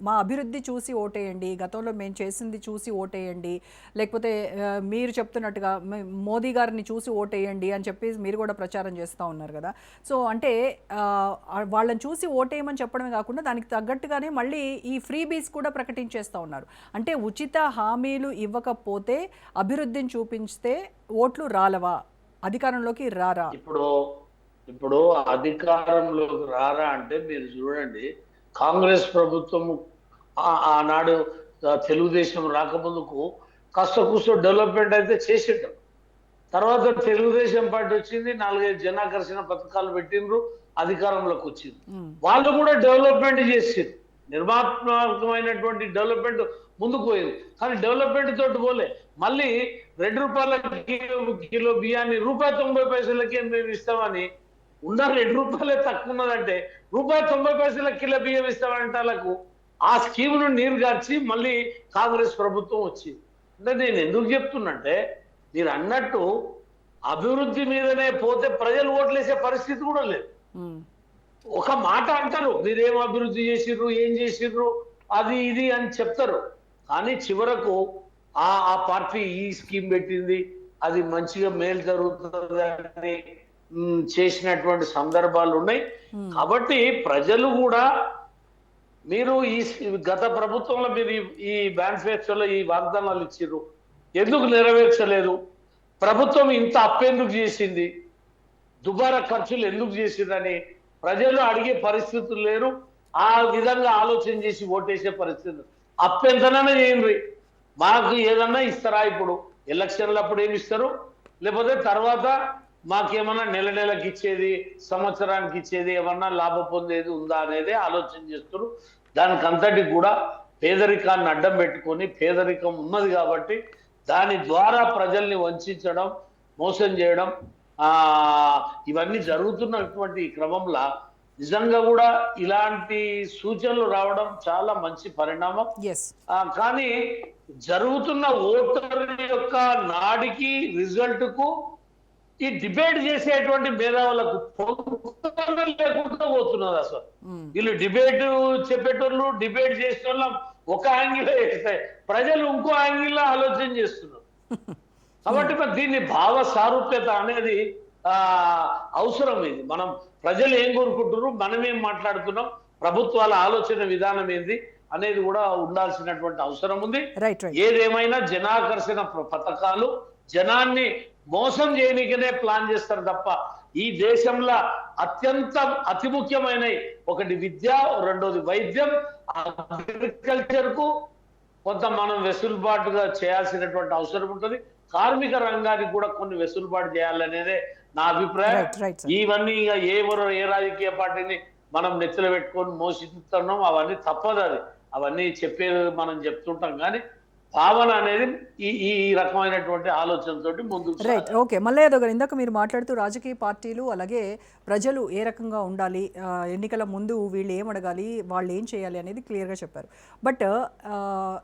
మా అభివృద్ధి చూసి ఓటేయండి, గతంలో మేము చేసింది చూసి ఓటేయండి, లేకపోతే మీరు చెప్తున్నట్టుగా మోదీ గారిని చూసి ఓటేయండి అని చెప్పి మీరు కూడా ప్రచారం చేస్తూ ఉన్నారు కదా. సో అంటే వాళ్ళని చూసి ఓటేయమని చెప్పడమే కాకుండా దానికి తగ్గట్టుగానే మళ్ళీ ఈ ఫ్రీ బీస్ కూడా ప్రకటించేస్తూ ఉన్నారు. అంటే ఉచిత హామీలు ఇవ్వకపోతే అభివృద్ధిని చూపించితే ఓట్లు రాలవా, అధికారంలోకి రారా? ఇప్పుడు అధికారంలోకి రారా అంటే మీరు చూడండి, కాంగ్రెస్ ప్రభుత్వము ఆనాడు తెలుగుదేశం రాకముందుకు కాస్త కూస్తో డెవలప్మెంట్ అయితే చేసేటం. తర్వాత తెలుగుదేశం పార్టీ వచ్చింది, 4-5 జనాకర్షణ పథకాలు పెట్టిండ్రు, అధికారంలోకి వచ్చింది. వాళ్ళు కూడా డెవలప్మెంట్ చేసిండ్రు, నిర్మాణాత్మకమైనటువంటి డెవలప్మెంట్ ముందుకు పోయింది. కానీ డెవలప్మెంట్ తోటి పోలే, మళ్ళీ ₹2 కిలో బియ్యాన్ని ₹1.90 మేము ఇస్తామని ఉన్న ₹2 తక్కువ ఉన్నదంటే ₹1.90 కిలో బియ్యం ఇస్తామంటే వాళ్ళకు ఆ స్కీమ్ను నీరు గార్చి మళ్ళీ కాంగ్రెస్ ప్రభుత్వం వచ్చింది. అంటే నేను ఎందుకు చెప్తున్నంటే మీరు అన్నట్టు అభివృద్ధి మీదనే పోతే ప్రజలు ఓట్లేసే పరిస్థితి కూడా లేదు. ఒక మాట అంటారు, మీరేం అభివృద్ధి చేసిర్రు, ఏం చేసిర్రు, అది ఇది అని చెప్తారు. కానీ చివరకు ఆ పార్టీ ఈ స్కీమ్ పెట్టింది, అది మంచిగా మేలు జరుగుతుంది అని చేసినటువంటి సందర్భాలు ఉన్నాయి. కాబట్టి ప్రజలు కూడా మీరు ఈ గత ప్రభుత్వంలో మీరు ఈ మేనిఫెస్టోలో ఈ వాగ్దానాలు ఇచ్చిర్రు, ఎందుకు నెరవేర్చలేదు, ప్రభుత్వం ఇంత అప్పెందుకు చేసింది, దుబారా ఖర్చులు ఎందుకు చేసిందని ప్రజలు అడిగే పరిస్థితులు లేరు. ఆ విధంగా ఆలోచన చేసి ఓటేసే పరిస్థితులు. అప్పెంతనైనా చేయండి, మాకు ఏదన్నా ఇస్తారా, ఇప్పుడు ఎలక్షన్లు అప్పుడు ఏమి ఇస్తారు, లేకపోతే తర్వాత మాకేమన్నా నెలకి ఇచ్చేది, సంవత్సరానికి ఇచ్చేది, ఏమన్నా లాభం పొందేది ఉందా అనేది ఆలోచన చేస్తారు. దానికి అంతటికి కూడా పేదరికాన్ని అడ్డం పెట్టుకొని, పేదరికం ఉన్నది కాబట్టి దాని ద్వారా ప్రజల్ని వంచడం, మోసం చేయడం ఇవన్నీ జరుగుతున్నటువంటి క్రమంలో నిజంగా కూడా ఇలాంటి సూచనలు రావడం చాలా మంచి పరిణామం. కానీ జరుగుతున్న ఓటర్ యొక్క నాడికి, రిజల్ట్ కు ఈ డిబేట్ చేసేటువంటి మేధావులకు లేకుండా పోతున్నది. అసలు వీళ్ళు డిబేట్ చెప్పేటోళ్ళు, డిబేట్ చేసేటోళ్ళం ఒక యాంగిల్ వేస్తాయి, ప్రజలు ఇంకో యాంగిల్లో ఆలోచన చేస్తున్నారు. కాబట్టి దీన్ని భావ సారూప్యత అనేది అవసరం. ఇది మనం ప్రజలు ఏం కోరుకుంటున్నారు, మనం ఏం మాట్లాడుతున్నాం, ప్రభుత్వాల ఆలోచన విధానం ఏంది అనేది కూడా ఉండాల్సినటువంటి అవసరం ఉంది. ఏదేమైనా జనాకర్షణ పథకాలు జనాన్ని మోసం చేయడానికనే ప్లాన్ చేస్తారు తప్ప ఈ దేశంలో అతి ముఖ్యమైన ఒకటి విద్య, రెండోది వైద్యం, అగ్రికల్చర్ కు కొంత మనం వెసులుబాటుగా చేయాల్సినటువంటి అవసరం ఉంటుంది. కార్మిక రంగానికి కూడా కొన్ని వెసులుబాటు చేయాలనేదే నా అభిప్రాయం. ఇవన్నీ ఏ రాజకీయ పార్టీని మనం నెత్తిలో పెట్టుకొని మోసిస్తున్నాం, అవన్నీ తప్పదు. అవన్నీ చెప్పేది మనం చెప్తుంటాం, కానీ భావన అనేది ఈ రకమైనటువంటి ఆలోచనతోటి ముందుకు. Right, okay. మల్లయ్య గారు, ఇందాక మీరు మాట్లాడుతూ రాజకీయ పార్టీలు అలాగే ప్రజలు ఏ రకంగా ఉండాలి, ఎన్నికల ముందు వీళ్ళు ఏం అడగాలి, వాళ్ళు ఏం చేయాలి అనేది క్లియర్గా చెప్పారు. బట్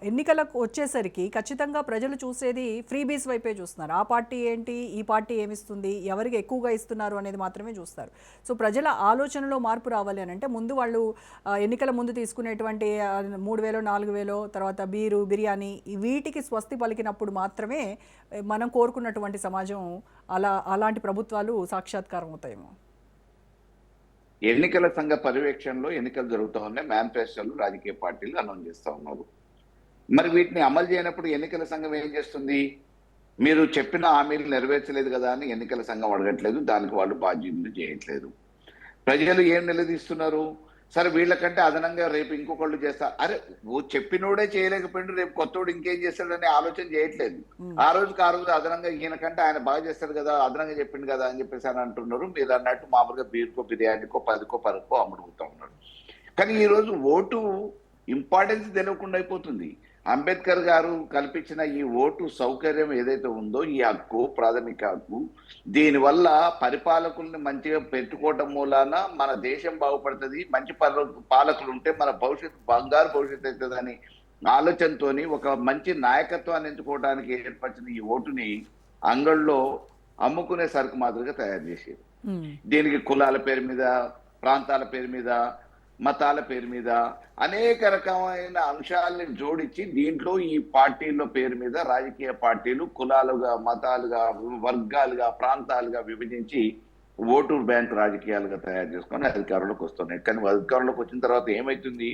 ఎన్నికలకు వచ్చేసరికి ఖచ్చితంగా ప్రజలు చూసేది ఫ్రీ బీస్ వైపే చూస్తున్నారు. ఆ పార్టీ ఏంటి, ఈ పార్టీ ఏమిస్తుంది, ఎవరికి ఎక్కువగా ఇస్తున్నారు అనేది మాత్రమే చూస్తారు. సో ప్రజల ఆలోచనలో మార్పు రావాలి అని అంటే ముందు వాళ్ళు ఎన్నికల ముందు తీసుకునేటువంటి 3,000, 4,000, తర్వాత బీరు, బిర్యానీ, వీటికి స్వస్తి పలికినప్పుడు మాత్రమే మనం కోరుకున్నటువంటి సమాజం అలాంటి ప్రభుత్వాలు సాక్షాత్కారం అవుతాయేమో. ఎన్నికల సంఘ పర్యవేక్షణలో ఎన్నికలు జరుగుతూ ఉన్నాయి, మేనిఫెస్టోలు రాజకీయ పార్టీలు అనౌన్స్ చేస్తూ ఉన్నారు. మరి వీటిని అమలు చేయనప్పుడు ఎన్నికల సంఘం ఏం చేస్తుంది? మీరు చెప్పిన హామీలు నెరవేర్చలేదు కదా అని ఎన్నికల సంఘం అడగట్లేదు, దానికి వాళ్ళు బాధ్యతలు చేయట్లేదు. ప్రజలు ఏం నిలదీస్తున్నారు? సరే వీళ్ళకంటే అదనంగా రేపు ఇంకొకళ్ళు చేస్తారు. అరే ఓ చెప్పినోడే చేయలేకపోయిండు, రేపు కొత్తోడు ఇంకేం చేస్తాడనే ఆలోచన చేయట్లేదు. ఆ రోజుకి ఆ రోజు అదనంగా ఈయనకంటే ఆయన బాగా చేస్తాడు కదా, అదనంగా చెప్పిండు కదా అని చెప్పేసి అని అంటున్నారు. మీరు అన్నట్టు మామూలుగా బీర్కో బిర్యానీకో 10కో 10కో అమ్ముడుగుతూ ఉన్నారు. కానీ ఈ రోజు ఓటు ఇంపార్టెన్స్ తెలియకుండా అయిపోతుంది. అంబేద్కర్ గారు కల్పించిన ఈ ఓటు సౌకర్యం ఏదైతే ఉందో, ఈ హక్కు, ప్రాథమిక హక్కు, దీనివల్ల పరిపాలకుల్ని మంచిగా పెట్టుకోవటం మూలాన మన దేశం బాగుపడుతుంది, మంచి పాలకులు ఉంటే మన భవిష్యత్తు బంగారు భవిష్యత్తు అవుతుందని ఆలోచనతోని ఒక మంచి నాయకత్వాన్ని ఎంచుకోవడానికి ఏర్పరిచిన ఈ ఓటుని అంగళ్ళలో అమ్ముకునే సరుకు మాదిరిగా తయారు చేసేది. దీనికి కులాల పేరు మీద, ప్రాంతాల పేరు మీద, మతాల పేరు మీద అనేక రకమైన అంశాలని జోడించి దీంట్లో ఈ పార్టీల పేరు మీద రాజకీయ పార్టీలు కులాలుగా, మతాలుగా, వర్గాలుగా, ప్రాంతాలుగా విభజించి ఓటు బ్యాంక్ రాజకీయాలుగా తయారు చేసుకొని అధికారంలోకి వస్తున్నాయి. కానీ అధికారంలోకి వచ్చిన తర్వాత ఏమవుతుంది?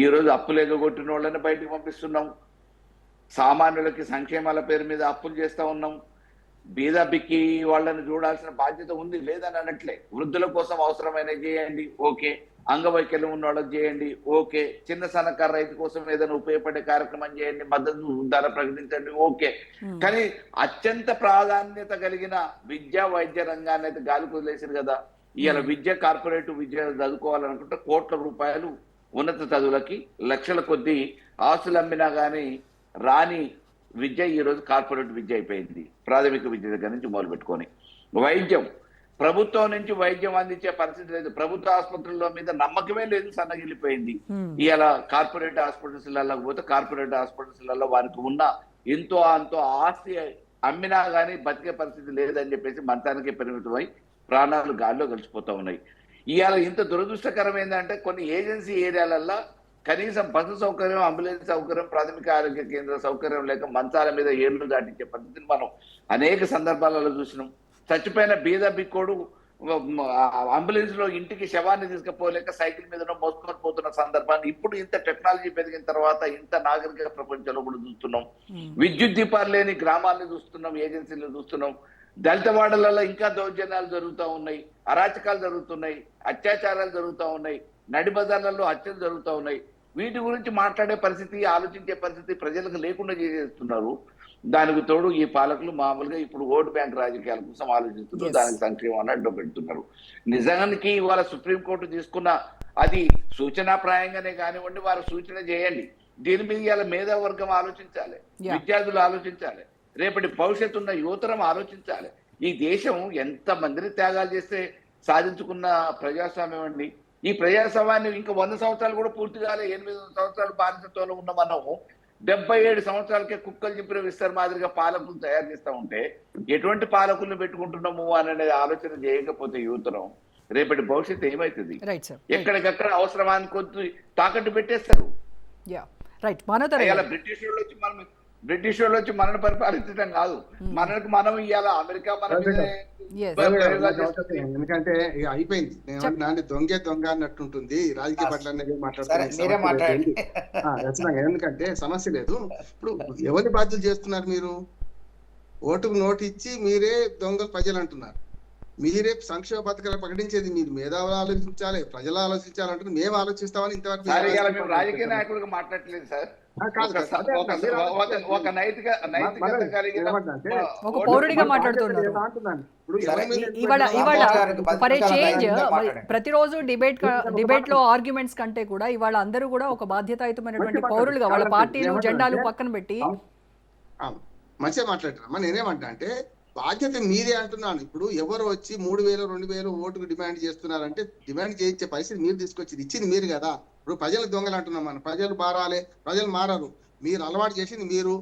ఈ రోజు అప్పులు ఎగగొట్టిన వాళ్ళని బయటకు పంపిస్తున్నాం, సామాన్యులకి సంక్షేమాల పేరు మీద అప్పులు చేస్తా ఉన్నాం. బీద బిక్కి వాళ్ళని చూడాల్సిన బాధ్యత ఉంది లేదని అనట్లే. వృద్ధుల కోసం అవసరమైనవి చేయండి, ఓకే. అంగవైకల్యం ఉన్న వాళ్ళకి చేయండి, ఓకే. చిన్న సన్నకారు రైతు కోసం ఏదైనా ఉపయోగపడే కార్యక్రమం చేయండి, మద్దతు ధర ప్రకటించండి, ఓకే. కానీ అత్యంత ప్రాధాన్యత కలిగిన విద్యా వైద్య రంగాన్ని అయితే గాలి కుదిలేసారు కదా. ఇవాళ విద్య, కార్పొరేటివ్ విద్య చదువుకోవాలనుకుంటే కోట్ల రూపాయలు ఉన్నత చదువులకి లక్షల కొద్దీ ఆస్తులు అమ్మినా కానీ రాని విద్య ఈ రోజు కార్పొరేట్ విద్య అయిపోయింది. ప్రాథమిక విద్య దగ్గర నుంచి మొదలు పెట్టుకొని వైద్యం, ప్రభుత్వం నుంచి వైద్యం అందించే పరిస్థితి లేదు. ప్రభుత్వ ఆసుపత్రుల మీద నమ్మకమే లేదు, సన్నగిల్లిపోయింది. ఇవాళ కార్పొరేట్ హాస్పిటల్స్లలో పోతే కార్పొరేట్ హాస్పిటల్స్లలో వారికి ఉన్న ఎంతో అంతో ఆస్తి అమ్మినా కానీ బతికే పరిస్థితి లేదని చెప్పేసి మంచానికే పరిమితమై ప్రాణాలు గాల్లో కలిసిపోతా ఉన్నాయి. ఇవాళ ఇంత దురదృష్టకరం ఏంటంటే కొన్ని ఏజెన్సీ ఏరియాలల్లో కనీసం బస్సు సౌకర్యం, అంబులెన్స్ సౌకర్యం, ప్రాథమిక ఆరోగ్య కేంద్ర సౌకర్యం లేక మంచాల మీద ఏళ్లు దాటించే పద్ధతిని మనం అనేక సందర్భాలలో చూసినాం. చచ్చిపోయిన బీద బిక్కోడు అంబులెన్స్ లో ఇంటికి శవాన్ని తీసుకుపోలేక సైకిల్ మీద మోసుకొని పోతున్న సందర్భాన్ని ఇప్పుడు ఇంత టెక్నాలజీ పెరిగిన తర్వాత ఇంత నాగరిక ప్రపంచంలో కూడా చూస్తున్నాం. విద్యుత్ దీపాలు లేని గ్రామాలను చూస్తున్నాం, ఏజెన్సీలు చూస్తున్నాం. దళిత వాడలలో ఇంకా దౌర్జన్యాలు జరుగుతూ ఉన్నాయి, అరాచకాలు జరుగుతున్నాయి, అత్యాచారాలు జరుగుతూ ఉన్నాయి, నడి బజార్లలో హత్యలు జరుగుతూ ఉన్నాయి. వీటి గురించి మాట్లాడే పరిస్థితి, ఆలోచించే పరిస్థితి ప్రజలకు లేకుండా చేసేస్తున్నారు. దానికి తోడు ఈ పాలకులు మామూలుగా ఇప్పుడు ఓటు బ్యాంక్ రాజకీయాల కోసం ఆలోచిస్తున్నారు, దానికి సంక్షేమం అడ్డు పెడుతున్నారు. నిజానికి ఇవాళ సుప్రీంకోర్టు తీసుకున్న అది సూచనాప్రాయంగానే కానివ్వండి, వారు సూచన చేయండి. దీని మీద ఇవాళ మేధావర్గం ఆలోచించాలి, విద్యార్థులు ఆలోచించాలి, రేపటి భవిష్యత్తు ఉన్న యువతరం ఆలోచించాలి. ఈ దేశం ఎంత మందిని త్యాగాలు చేస్తే సాధించుకున్న ప్రజాస్వామ్యం అండి. ఈ ప్రజాస్వామ్యాన్ని ఇంకా 100 సంవత్సరాలు కూడా పూర్తి కాలే. 8 సంవత్సరాలు బానిసత్వంలో ఉన్న మనము 77 సంవత్సరాలకే కుక్కలు చింపిన విస్తర్ మాదిరిగా పాలకులు తయారు చేస్తూ ఉంటే ఎటువంటి పాలకులను పెట్టుకుంటున్నాము అనేది ఆలోచన చేయకపోతే యువతరం రేపటి భవిష్యత్తు ఏమైతుంది? ఎక్కడికక్కడ అవసరమానికి కొద్ది తాకట్టు పెట్టేస్తారు. బ్రిటిష్ వాళ్ళు వచ్చి మనల్ని పరిపాలించడం కాదు, మనకు మనం ఇవాళ అమెరికా మన ఎందుకంటే అయిపోయింది. దొంగ అన్నట్టుంటుంది రాజకీయ పట్ల మాట్లాడండి. ఎందుకంటే సమస్య లేదు. ఇప్పుడు ఎవరి బాధ్యత చేస్తున్నారు మీరు? ఓటుకు నోటు ఇచ్చి మీరే దొంగలు ప్రజలు అంటున్నారు. మీరే సంక్షేమ పథకాలు ప్రకటించేది మీరు మేధావులు ఆలోచించాలి, ప్రజలు ఆలోచించాలంటే మేము ఆలోచిస్తామని ఇంతవరకు రాజకీయ నాయకుడిగా మాట్లాడలేదు సార్. ఒక నైతికత కలిగిన ఒక పౌరుడిగా మాట్లాడుతున్నారు. ప్రతిరోజు డిబేట్ లో ఆర్గ్యుమెంట్స్ కంటే కూడా ఇవాళ అందరూ కూడా ఒక బాధ్యతాయుతమైనటువంటి పౌరులుగా వాళ్ళ పార్టీలు జెండాలు పక్కన పెట్టి మంచిగా మాట్లాడుతున్నా. నేనేమంటా అంటే బాధ్యత మీరే అంటున్నాను. ఇప్పుడు ఎవరు వచ్చి 3000 2000 ఓటుకు డిమాండ్ చేస్తున్నారంటే డిమాండ్ చేయించే పరిస్థితి మీరు తీసుకొచ్చి ఇచ్చింది మీరు కదా. ఇప్పుడు ప్రజలు దొంగలు అంటున్నాం, మనం ప్రజలు మారాలి, ప్రజలు మారరు. మీరు అలవాటు చేసింది మీరు.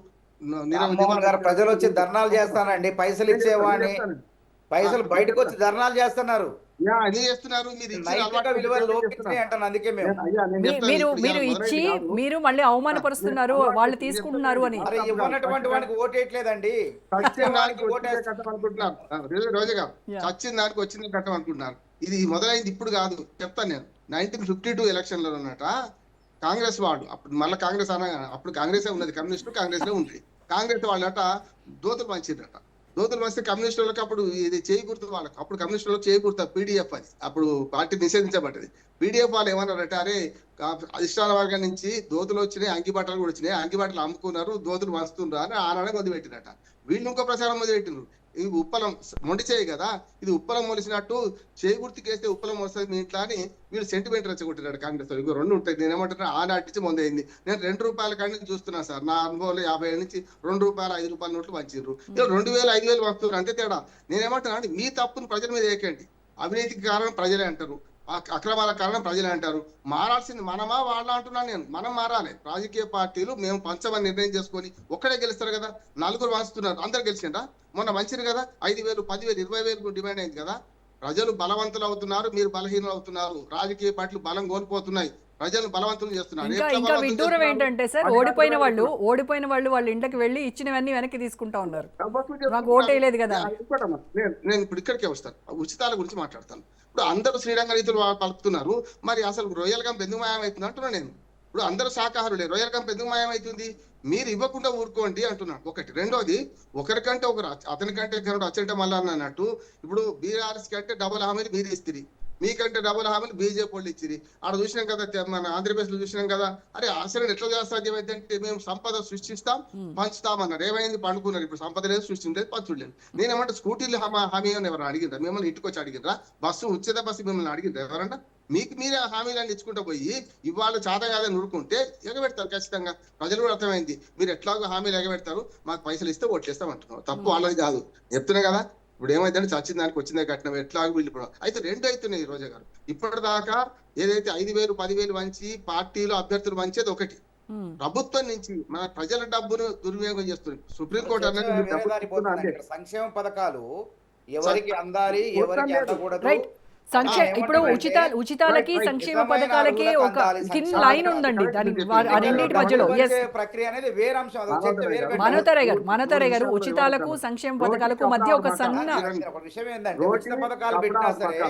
ప్రజలు వచ్చి ధర్నాలు చేస్తానండి, పైసలు ఇచ్చేవాడిని, పైసలు బయటకు వచ్చి ధర్నాలు చేస్తున్నారు. అదే చేస్తున్నారు. మీరు ఇచ్చిన నైతిక అలవాటు విలువలు లోపించినాయి చేస్తున్నారు. అంటాను, అందుకే మేము. అయ్యా నేను చెప్తాను మీరు ఇప్పుడు మీరు ఇవాళ ఇచ్చి మొదలైంది కాదు. మీరు మళ్ళీ అవమానపరుస్తున్నారు, వాళ్ళు తీసుకుంటున్నారు అని. మరి ఇవ్వనటువంటి వాడికి ఓటేయట్లేదండి. సత్యం దానికి వాడికి వచ్చిందే ఓటేస్తారు. కట్టం అనుకుంటున్నారు. రోజుగా సత్యం దానికి వచ్చిందే కట్టం అనుకుంటున్నారు. ఇది మొదలైంది ఇప్పుడు కాదు, చెప్తాను నేను. 1952 ఎలక్షన్లో ఉన్నట కాంగ్రెస్ వాళ్ళు, అప్పుడు మళ్ళీ కాంగ్రెస్ అప్పుడు కాంగ్రెసే ఉన్నది, కమ్యూనిస్టు కాంగ్రెస్ లో ఉంది. కాంగ్రెస్ వాళ్ళట దోతులు పంచిరట. దోతులు పంచితే కమ్యూనిస్టులకు అప్పుడు ఇది చేయి గుర్తు వాళ్ళకి, అప్పుడు కమ్యూనిస్టులకు చేయి గుర్తు పీడిఎఫ్ అది, అప్పుడు పార్టీ నిషేధించబడ్డది. పీడిఎఫ్ వాళ్ళు ఏమన్నారట, అరే అధిష్టాన వర్గం నుంచి దోతులు వచ్చినాయి, అంగి బట్టలు కూడా వచ్చినాయి, అంగి బట్టలు అమ్ముకున్నారు, దోతులు పంచుతున్నారు అని ఆనాడే మొదలుపెట్టినట. వీళ్ళు ఇంకో ప్రచారం మొదలుపెట్టినారు, ఇది ఉప్పలం మొండి చేయి కదా, ఇది ఉప్పలం మొలిసినట్టు చేయి గుర్తుకేస్తే ఉప్పలం వస్తుంది మీ ఇంట్లో అని వీళ్ళు సెంటిమెంట్ రెచ్చగొట్టినాడు కాంగ్రెస్. ఇంకో రెండు ఉంటాయి. నేను ఏమంటున్నా, ఆనాటి నుంచి మొదలైంది. నేను 2 రూపాయల కానీ చూస్తున్నా సార్, నా అనుభవంలో 50 ఏళ్ళ నుంచి 2 రూపాయలు 5 రూపాయల నోట్లు పంచారు. 2000 5000 వస్తున్నారు అంతే తేడా. నేనేమంటున్నా అంటే మీ తప్పును ప్రజల మీద వేయకండి. అవినీతికి కారణం ప్రజలే అంటారు, అక్రమాల కారణం ప్రజలే అంటారు. మారాల్సింది మనమా వాళ్ళ అంటున్నాను నేను. మనం మారాలి. రాజకీయ పార్టీలు మేము పంచమని నిర్ణయం చేసుకొని ఒక్కడే గెలుస్తారు కదా, నలుగురు పంచుతున్నారు, అందరు గెలిచిండా? మొన్న మంచిది కదా, 5000 10,000 20,000 డిమాండ్ అయింది కదా. ప్రజలు బలవంతులు అవుతున్నారు, మీరు బలహీనలు అవుతున్నారు. రాజకీయ పార్టీలు బలం కోల్పోతున్నాయి, ప్రజలు బలవంతులు చేస్తున్నారు. ఇంకా విడ్డూరం ఏంటంటే సార్, ఓడిపోయిన వాళ్ళు వాళ్ళ ఇంటికి వెళ్ళి ఇచ్చినవన్నీ వెనక్కి తీసుకుంటా ఉన్నారు. నాకు ఓటేయలేదు కదా. నేను ఇప్పుడు ఇక్కడికే వస్తాను, ఉచితాల గురించి మాట్లాడతాను. ఇప్పుడు అందరూ శ్రీరంగ రీతులు పలుకుతున్నారు, మరి అసలు రొయ్యల కంపెనీ ఎందుకు మాయమవుతుంది అంటున్నా నేను. ఇప్పుడు అందరూ శాకాహారులే, రొయ్యల కంపెనీ ఎందుకు మాయమవుతుంది? మీరు ఇవ్వకుండా ఊరుకోండి అంటున్నాను ఒకటి. రెండోది, ఒకరికంటే ఒకరు అతనికంటే అచ్చంటే మళ్ళా అన్నట్టు, ఇప్పుడు బీఆర్ఎస్ కంటే డబుల్ హామీలు మీరు ఇస్తుంది, మీకంటే డబుల్ హామీలు బీజేపీ వాళ్ళు ఇచ్చిరి. ఆడ చూసినాం కదా, మన ఆంధ్రప్రదేశ్ లో చూసినాం కదా. అరే అసలు ఎట్లా చేస్తాం అంటే, మేము సంపద సృష్టిస్తాం పంచుతామన్నారు. ఏమైంది? పండుకున్నారు. ఇప్పుడు సంపద లేదు, సృష్టించలేదు, పంచులేదు. నేనేమంటే స్కూటీలు హామీ అని ఎవరైనా అడిగిండ్రా? మిమ్మల్ని ఇంటికి వచ్చి అడిగిండ్రా? బస్సు ఉచిత బస్సు మిమ్మల్ని అడిగిండ్రా ఎవరన్నా? మీకు మీరే హామీలను ఇచ్చుకుంటూ పోయి ఇవాళ చేత కాదని ఊరుకుంటే ఎగబెడతారు ఖచ్చితంగా. ప్రజలు కూడా అర్థమైంది, మీరు ఎట్లాగో హామీలు ఎగబెడతారు, మాకు పైసలు ఇస్తే ఓట్లేస్తాం అంటున్నారు. తప్పు వాళ్ళది కాదు, చెప్తున్నా కదా. ఇప్పుడు ఏమైందంటే చచ్చిన దానికి వచ్చిందే కట్నం, ఎట్లాగో వీళ్ళు అయితే 2 అవుతున్నాయి ఈ రోజా గారు. ఇప్పటిదాకా ఏదైతే 5,000 10,000 వంచి పార్టీలు అభ్యర్థులు వంచేది ఒకటి, ప్రభుత్వం నుంచి మన ప్రజల డబ్బును దుర్వినియోగం చేస్తుంది. సుప్రీంకోర్టు అన్నది సంక్షేమ పథకాలు ఎవరికి అందాలి, ఎవరికి అందకూడదు. ఇప్పుడు ఉచితాలకి సంక్షేమ పథకాలకి ఒక థిన్ లైన్ ఉందండి, రెండింటి మధ్యలో. ప్రక్రియ అనేది వేరే అంశం. మనోతరే గారు, ఉచితాలకు సంక్షేమ పథకాలకు మధ్య ఒక సన్న విషయం ఏంటంటే, ఉచిత పథకాలు పెట్టినా సరే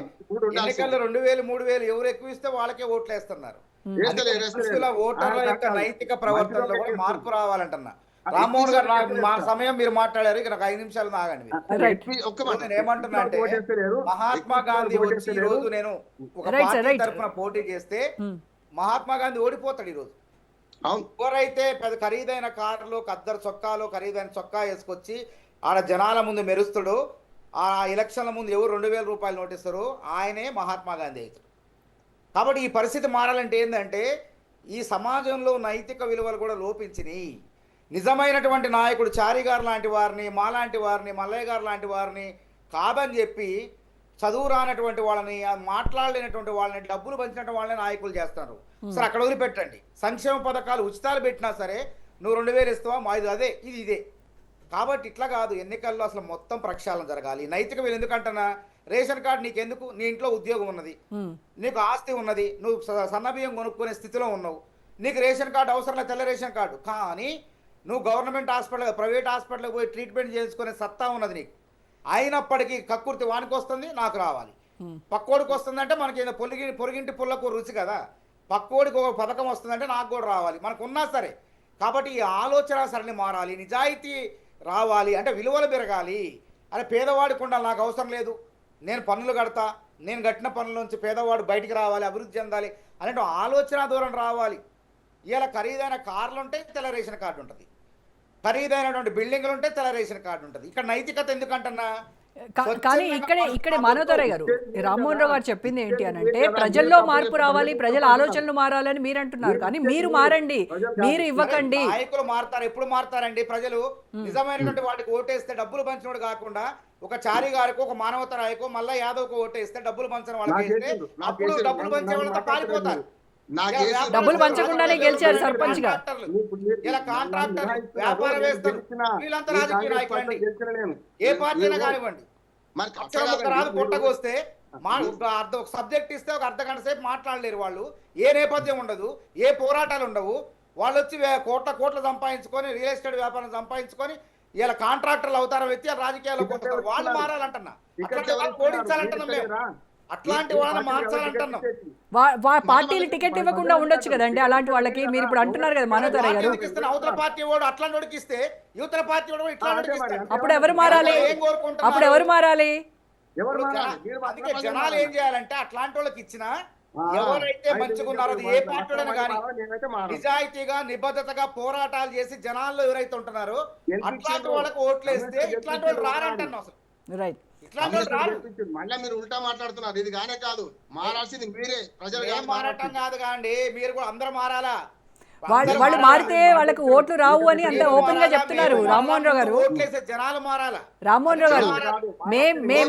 ఎన్నికల్లో 2000 3000 ఎవరు ఎక్కువ ఇస్తే వాళ్ళకే ఓట్లు వేస్తున్నారు. ఓటర్ల యొక్క నైతిక ప్రవర్తనలో కూడా మార్పు రావాలంటున్నా. రామ్మోహన్ గారు, మా సమయం మీరు మాట్లాడారు, ఇక నాకు 5 నిమిషాలు ఆగండి. నేను ఏమంటున్నా అంటే, మహాత్మా గాంధీ వచ్చి ఈ రోజు నేను ఒక పార్టీ తరఫున పోటీ చేస్తే మహాత్మా గాంధీ ఓడిపోతాడు. ఈ రోజు ఎవరైతే పెద్ద ఖరీదైన కారులో ఖద్దరు చొక్కాలో ఖరీదైన చొక్కా వేసుకొచ్చి ఆడ జనాల ముందు మెరుస్తాడు, ఆ ఎలక్షన్ల ముందు ఎవరు 2,000 రూపాయలు నోటిస్తారు, ఆయనే మహాత్మా గాంధీ అవుతాడు. కాబట్టి ఈ పరిస్థితి మారాలంటే ఏంటంటే, ఈ సమాజంలో నైతిక విలువలు కూడా లోపించినాయి. నిజమైనటువంటి నాయకుడు చారి గారు లాంటి వారిని, మాలాంటి వారిని, మల్లయ్య గారు లాంటి వారిని కాదని చెప్పి, చదువు రానటువంటి వాళ్ళని, మాట్లాడలేనటువంటి వాళ్ళని, డబ్బులు పంచినటువంటి వాళ్ళని నాయకులు చేస్తారు. సరే అక్కడ వదిలిపెట్టండి. సంక్షేమ పథకాలు ఉచితాలు పెట్టినా సరే నువ్వు 2,000 ఇస్తావా, మాది అదే ఇది ఇదే. కాబట్టి ఇట్లా కాదు, ఎన్నికల్లో అసలు మొత్తం ప్రక్షాళన జరగాలి. నైతిక విలువ ఎందుకంటున్నా, రేషన్ కార్డు నీకెందుకు? నీ ఇంట్లో ఉద్యోగం ఉన్నది, నీకు ఆస్తి ఉన్నది, నువ్వు సన్నబియ్యం కొనుక్కునే స్థితిలో ఉన్నావు, నీకు రేషన్ కార్డు అవసరం లేదు, తెల్ల రేషన్ కార్డు. కానీ నువ్వు గవర్నమెంట్ హాస్పిటల్ ప్రైవేట్ హాస్పిటల్కి పోయి ట్రీట్మెంట్ చేసుకునే సత్తా ఉన్నది నీకు. అయినప్పటికీ కక్కుర్తి వానికి వస్తుంది, నాకు రావాలి. పక్కోడికి వస్తుందంటే మనకి పొరిగింటి పుల్లకు రుచి కదా. పక్కోడికి ఒక పథకం వస్తుందంటే నాకు కూడా రావాలి, మనకు ఉన్నా సరే. కాబట్టి ఈ ఆలోచన సరళి మారాలి, నిజాయితీ రావాలి, అంటే విలువలు పెరగాలి. అరే పేదవాడికి ఉండాలి, నాకు అవసరం లేదు, నేను పన్నులు కడతా, నేను కట్టిన పనుల నుంచి పేదవాడు బయటికి రావాలి, అభివృద్ధి చెందాలి అనే ఆలోచన ధోరణి రావాలి. ఇలా ఖరీదైన కార్లు ఉంటే తెల్ల రేషన్ కార్డు ఉంటుంది, ఖరీదైనటువంటి బిల్డింగ్లు ఉంటే తెల్ల రేషన్ కార్డు ఉంటుంది. ఇక్కడ నైతికత ఎందుకంటున్నా, కానీ ఇక్కడే మనోతరే గారు, రామ్మోహన్ రావు గారు చెప్పింది ఏంటి అని అంటే, ప్రజల్లో మార్పు రావాలి, ప్రజల ఆలోచనలు మారాలని మీరు అంటున్నారు. కానీ మీరు మారండి, మీరు ఇవ్వకండి. నాయకులు మారుతారు, ఎప్పుడు మారుతారండి? ప్రజలు నిజమైనటువంటి వాటికి ఓటేస్తే డబ్బులు పంచినోడు కాకుండా, ఒక చారి గారికి, ఒక మానవత రాయకు, మళ్ళా యాదవ్కు ఓటేస్తే డబ్బులు పంచిన వాళ్ళకి వేస్తే అప్పుడు డబ్బులు పంచే వాళ్ళతో పారిపోతారు. డబ్బులు పంచకుండానే గెలిచారు సర్పంచ్ గా. ఇలా కాంట్రాక్టర్, వ్యాపారవేత్తలు, వీళ్ళంతా రాజకీయ నాయకులు అండి. ఏ పార్టీ అయినా కానివ్వండి, రాదు పొట్టకొస్తే ఒక సబ్జెక్ట్ ఇస్తే ఒక అర్ధ గంట సేపు మాట్లాడలేరు వాళ్ళు. ఏ నేపథ్యం ఉండదు, ఏ పోరాటాలు ఉండవు. వాళ్ళు వచ్చి కోట్ల సంపాదించుకొని రియల్ ఎస్టేట్ వ్యాపారం సంపాదించుకొని ఇలా కాంట్రాక్టర్లు అవుతారు వ్యక్తి రాజకీయాల్లోకి వస్తారు. వాళ్ళు మారాలంటున్నా, అట్లాంటి వాళ్ళు ఓడించాలంటున్నాం మేము, అట్లాంటి వాళ్ళని మార్చాలంటున్నాం. పార్టీలు టికెట్ ఇవ్వకుండా ఉండొచ్చు కదండి అలాంటి వాళ్ళకి. మీరు ఇప్పుడు అంటున్నారు కదా మనోహర్ గారు, అవతల పార్టీ వాడు అట్లాంటి వాడికి ఇస్తే యువతల పార్టీ వాడు ఇట్లాంటి అప్పుడు ఎవరు మారాలి? అప్పుడు ఎవరు మారాలి? అందుకే జనాలు ఏం చేయాలంటే అట్లాంటి వాళ్ళకి ఇచ్చిన ఎవరైతే మంచుకున్నారో అది ఏ పార్టీ కానీ నిజాయితీగా నిబద్ధతగా పోరాటాలు చేసి జనాల్లో ఎవరైతే ఉంటున్నారో అట్లాంటి వాళ్ళకి ఓట్లు వేస్తే ఇట్లాంటి వాళ్ళు రారంటున్నాం. అసలు రైట్, మళ్ళీ మీరు ఉల్టా మాట్లాడుతున్నారు. ఇది గానే కాదు, మారాల్సింది మీరే, ప్రజలు మారటం కాదు కాండి. మీరు కూడా అందరూ మారాలా? వాళ్ళు మారితే వాళ్ళకి ఓట్లు రావు అని అంత ఓపెన్ గా చెప్తున్నారు రామ్మోహన్ రావు గారు. జనాలు మారాలా? రామ్మోహన్ రావు గారు, మేము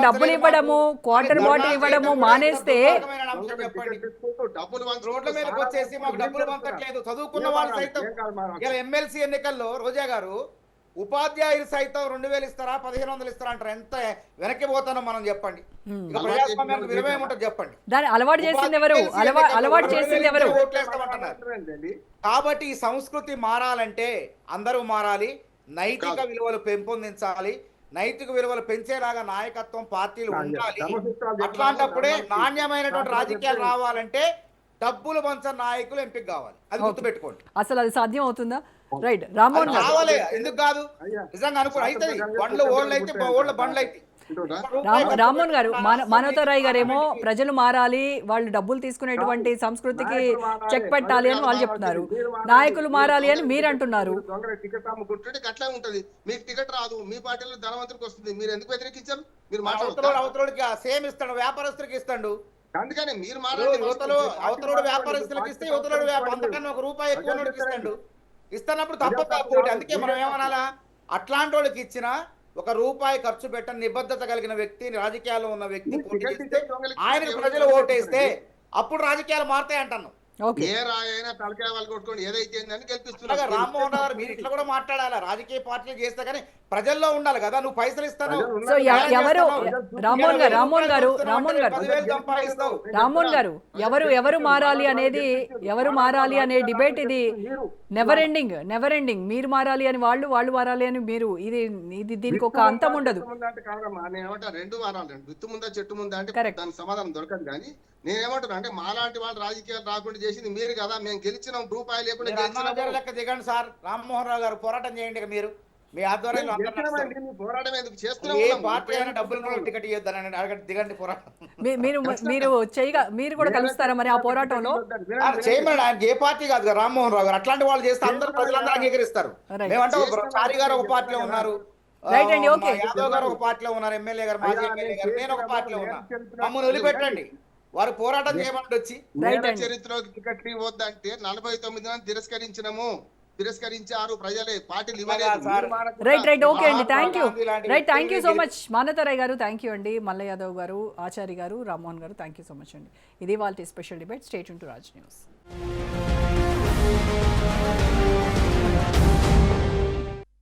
డబ్బులు ఇవ్వడము క్వార్టర్ బాటిల్ ఇవ్వడము మానేస్తే రోడ్ల మీదకి వచ్చేసి మాకు డబ్బులు పంపట్లేదు. చదువుకున్న వాళ్ళు సైతం ఇలా ఎమ్మెల్సీ ఎన్నికల్లో రోజా గారు ఉపాధ్యాయులు సైతం 2000 ఇస్తారా 1500 ఇస్తారా అంటారు. ఎంత వెనక్కి పోతానో మనం చెప్పండి. ఇక ప్రజాస్వామ్యానికి విలువ ఏముంటుంది చెప్పండి. దాన్ని అలవాటు చేసింది ఎవరు? అలవాటు చేసింది ఎవరు? కాబట్టి ఈ సంస్కృతి మారాలంటే అందరూ మారాలి. నైతిక విలువలు పెంపొందించాలి. నైతిక విలువలు పెంచేలాగా నాయకత్వం పార్టీలు ఉండాలి. అట్లాంటప్పుడే నాణ్యమైనటువంటి రాజకీయాలు రావాలంటే డబ్బులు పంచని నాయకులు ఎంపిక కావాలి. అది గుర్తుపెట్టుకోండి. అసలు అది సాధ్యం అవుతుందా? రైట్, రామ్మోహన్ కావాలి. ఎందుకు కాదు? నిజంగా అనుకుని అవుతుంది. బండ్లు ఓళ్ళు అయితే ఓళ్ళ బండ్లు అయితే. రామ్మోహన్ గారు, మనోహర్ రాయ్ గారేమో ప్రజలు మారాలి, వాళ్ళు డబ్బులు తీసుకునేటువంటి సంస్కృతికి చెక్ పెట్టాలి అని వాళ్ళు చెప్తున్నారు. నాయకులు మారాలి అని మీరు అంటున్నారు. టికెట్ అమ్ముకుంటుంటే అట్లా ఉంటది. మీకు టికెట్ రాదు, మీ పార్టీలో ధనవంతుడికి వస్తుంది. మీరు ఎందుకు వ్యతిరేకించారు? మీరు అవతలోడికి సేమ్ ఇస్తాడు, వ్యాపారస్తుడికి ఇస్తాడు. అందుకని మీరు అవతలోడు వ్యాపారస్తులకు ఇస్తే యువతలోడు అంతకన్నా ₹1 ఎక్కువ ఇస్తాడు. ఇస్తున్నప్పుడు తప్పకపోతే అందుకే మనం ఏమనాలా? అట్లాంటి వాళ్ళకి ఇచ్చిన ₹1 ఖర్చు పెట్టని నిబద్ధత కలిగిన వ్యక్తి, రాజకీయాల్లో ఉన్న వ్యక్తి ఆయనకు ప్రజలు ఓటేస్తే అప్పుడు రాజకీయాలు మారుతాయి అంటున్నాం. ఏ రాయైనా తలకాయ వాళ్ళు కొట్టుకోండి, ఏదైతే గెలిపిస్తున్నారు. రామ్మోహన్ రావు మీరు ఇట్లా కూడా మాట్లాడాలా? రాజకీయ పార్టీలు చేస్తే కానీ ప్రజల్లో ఉండాలి కదా. నువ్వు పైసలు ఇస్తాను. ఎవరు మారాలి అనే డిబేట్ ఇది నెవర్ ఎండింగ్. మీరు మారాలి అని వాళ్ళు మారాలి అని మీరు, ఇది దీనికి ఒక అంతం ఉండదు. రెండు మారాలి. విత్తు ముందా చెట్టు ముందా అంటే దానికి సమాధానం దొరకదు. కానీ నేనేమంటున్నా అంటే మాలాంటి వాళ్ళు రాజకీయాలు రాకుండా చేసింది మీరు కదా. మేము గెలిచిన ₹1 లేకుండా లెక్క దిగండి సార్. రామ్మోహన్ రావు గారు పోరాటం చేయండి. మీరు మీ ఆధ్వర్యంలో పోరాటం ఎందుకు చేస్తున్నాం? ఏ పార్టీ అయినా డబ్బులు టికెట్ ఇవ్వద్దని అడగండి, దిగండి పోరాటం. మీరు కూడా కలుస్తారా మరి ఆ పోరాటంలో? చేయమని ఆయన ఏ పార్టీ కాదు రామ్మోహన్ రావు గారు. అట్లాంటి వాళ్ళు చేస్తే అందరూ ప్రజలందరూ అంగీకరిస్తారు. మేమంటే చారి గారు ఒక పార్టీలో ఉన్నారు, యాదవ్ గారు ఒక పార్టీలో ఉన్నారు, ఎమ్మెల్యే గారు, మాజీ ఎమ్మెల్యే గారు, నేను ఒక పార్టీలో ఉన్నా. మమ్మల్ని వదిలిపెట్టండి. వారు పోరాటం చేయమని వచ్చి చరిత్రలోకి టికెట్లు ఇవ్వద్దంటే 49 మంది తిరస్కరించారు ప్రజలే, పార్టీలు రైట్. ఓకే అండి, thank you so much Manohar Rai గారు. థ్యాంక్ యూ అండి. మల్ల యాదవ్ గారు, ఆచారి గారు, రామ్మోహన్ గారు, థ్యాంక్ యూ సో మచ్ అండి. ఇది వాళ్ళ special debate. Stay tune to Raj news.